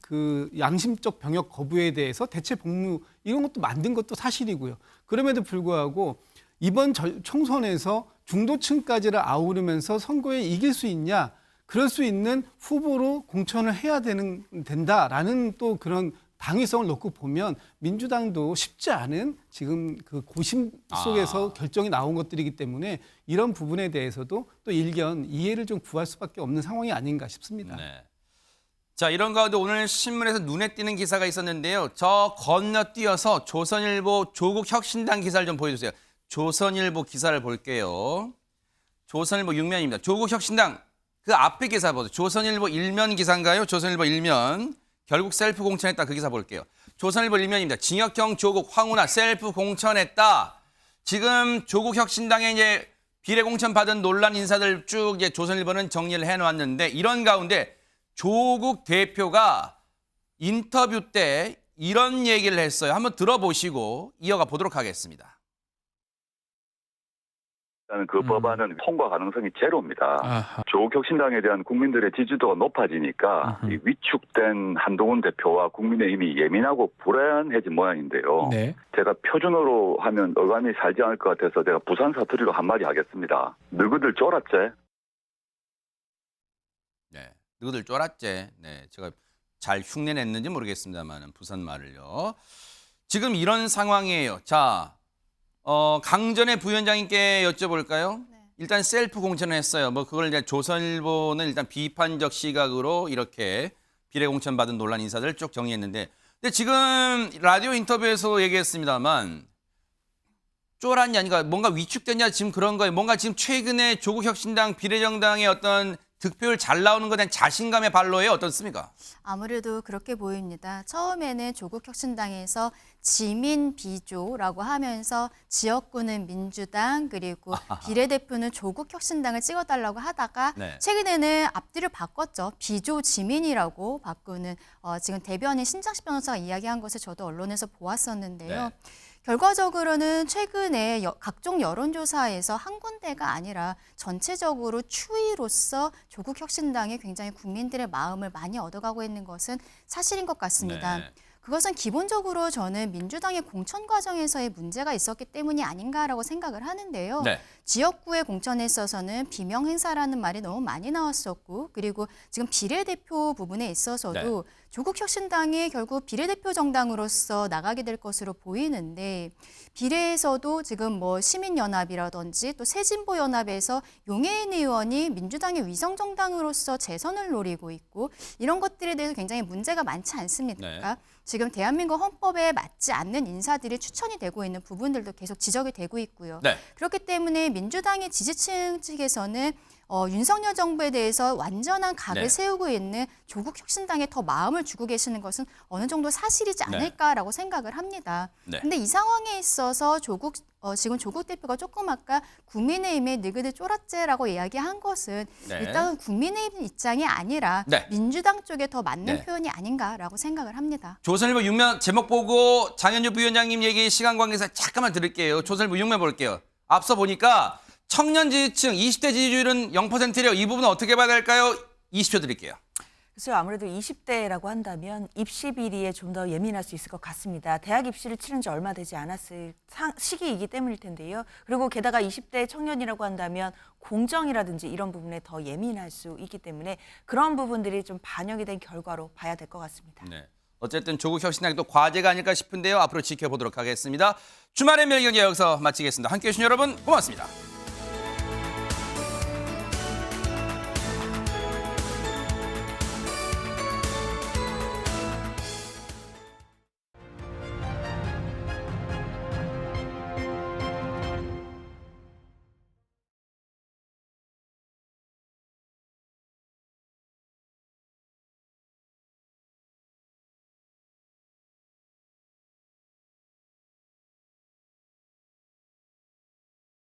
E: 그 양심적 병역 거부에 대해서 대체 복무 이런 것도 만든 것도 사실이고요. 그럼에도 불구하고 이번 총선에서 중도층까지를 아우르면서 선거에 이길 수 있냐? 그럴 수 있는 후보로 공천을 해야 된다라는 또 그런 당위성을 놓고 보면 민주당도 쉽지 않은 지금 그 고심 속에서 결정이 나온 것들이기 때문에 이런 부분에 대해서도 또 일견 이해를 좀 구할 수밖에 없는 상황이 아닌가 싶습니다.
A: 네. 자, 이런 가운데 오늘 신문에서 눈에 띄는 기사가 있었는데요. 저 건너뛰어서 조선일보 조국혁신당 기사를 좀 보여주세요. 조선일보 기사를 볼게요. 조선일보 6면입니다. 조국혁신당 그 앞에 기사 보세요. 조선일보 1면 기사인가요? 조선일보 1면. 결국 셀프 공천했다. 그 기사 볼게요. 조선일보 1면입니다. 징역형 조국 황운하 셀프 공천했다. 지금 조국혁신당에 이제 비례 공천 받은 논란 인사들 쭉 이제 조선일보는 정리를 해놓았는데 이런 가운데 조국 대표가 인터뷰 때 이런 얘기를 했어요. 한번 들어보시고 이어가 보도록 하겠습니다.
K: 그 법안은 통과 가능성이 제로입니다. 조국혁신당에 대한 국민들의 지지도가 높아지니까 이 위축된 한동훈 대표와 국민의힘이 예민하고 불안해진 모양인데요.
L: 네.
K: 제가 표준어로 하면 어감이 살지 않을 것 같아서 제가 부산 사투리로 한마디 하겠습니다. 너희들 쫄았제?
A: 네, 너희들 쫄았제. 네, 제가 잘 흉내냈는지 모르겠습니다만 부산 말을요. 지금 이런 상황이에요. 자. 강전의 부위원장님께 여쭤볼까요?
D: 네.
A: 일단 셀프 공천을 했어요. 뭐 그걸 이제 조선일보는 일단 비판적 시각으로 이렇게 비례 공천 받은 논란 인사들을 쭉 정리했는데 근데 지금 라디오 인터뷰에서 얘기했습니다만 쫄았냐, 아니가 뭔가 위축됐냐 지금 그런 거예요. 뭔가 지금 최근에 조국혁신당 비례정당의 어떤 득표율 잘 나오는 것에 대한 자신감의 발로예요. 어떻습니까?
D: 아무래도 그렇게 보입니다. 처음에는 조국혁신당에서 지민 비조라고 하면서 지역구는 민주당 그리고 비례대표는 조국혁신당을 찍어달라고 하다가
A: 네.
D: 최근에는 앞뒤를 바꿨죠. 비조 지민이라고 바꾸는 지금 대변인 신장식 변호사가 이야기한 것을 저도 언론에서 보았었는데요.
A: 네.
D: 결과적으로는 최근에 각종 여론조사에서 한 군데가 아니라 전체적으로 추이로서 조국혁신당이 굉장히 국민들의 마음을 많이 얻어가고 있는 것은 사실인 것 같습니다.
A: 네.
D: 그것은 기본적으로 저는 민주당의 공천 과정에서의 문제가 있었기 때문이 아닌가라고 생각을 하는데요.
A: 네.
D: 지역구의 공천에 있어서는 비명 행사라는 말이 너무 많이 나왔었고 그리고 지금 비례대표 부분에 있어서도 조국혁신당이 결국 비례대표 정당으로서 나가게 될 것으로 보이는데 비례에서도 지금 뭐 시민연합이라든지 또 새진보연합에서 용해인 의원이 민주당의 위성정당으로서 재선을 노리고 있고 이런 것들에 대해서 굉장히 문제가 많지 않습니까?
A: 네.
D: 지금 대한민국 헌법에 맞지 않는 인사들이 추천이 되고 있는 부분들도 계속 지적이 되고 있고요.
A: 네.
D: 그렇기 때문에 민주당의 지지층 측에서는 윤석열 정부에 대해서 완전한 각을
A: 네.
D: 세우고 있는 조국혁신당에 더 마음을 주고 계시는 것은 어느 정도 사실이지 않을까라고 생각을 합니다.
A: 네.
D: 근데 이 상황에 있어서 지금 조국 대표가 조금 아까 국민의힘에 느그드 쫄았제라고 이야기한 것은
A: 네.
D: 일단은 국민의힘 입장이 아니라
A: 네.
D: 민주당 쪽에 더 맞는
A: 네.
D: 표현이 아닌가라고 생각을 합니다.
A: 조선일보 6면 제목 보고 장현주 부위원장님 얘기 시간 관계상 잠깐만 들을게요. 조선일보 6면 볼게요. 앞서 보니까 청년 지지층 20대 지지율은 0%래요. 이 부분은 어떻게 봐야 될까요? 20초 드릴게요.
C: 그래서 아무래도 20대라고 한다면 입시 비리에 좀 더 예민할 수 있을 것 같습니다. 대학 입시를 치른 지 얼마 되지 않았을 시기이기 때문일 텐데요. 그리고 게다가 20대 청년이라고 한다면 공정이라든지 이런 부분에 더 예민할 수 있기 때문에 그런 부분들이 좀 반영이 된 결과로 봐야 될 것 같습니다.
A: 네. 어쨌든 조국혁신당이 또 과제가 아닐까 싶은데요. 앞으로 지켜보도록 하겠습니다. 주말의 명예경제 여기서 마치겠습니다. 함께해 주신 여러분 고맙습니다.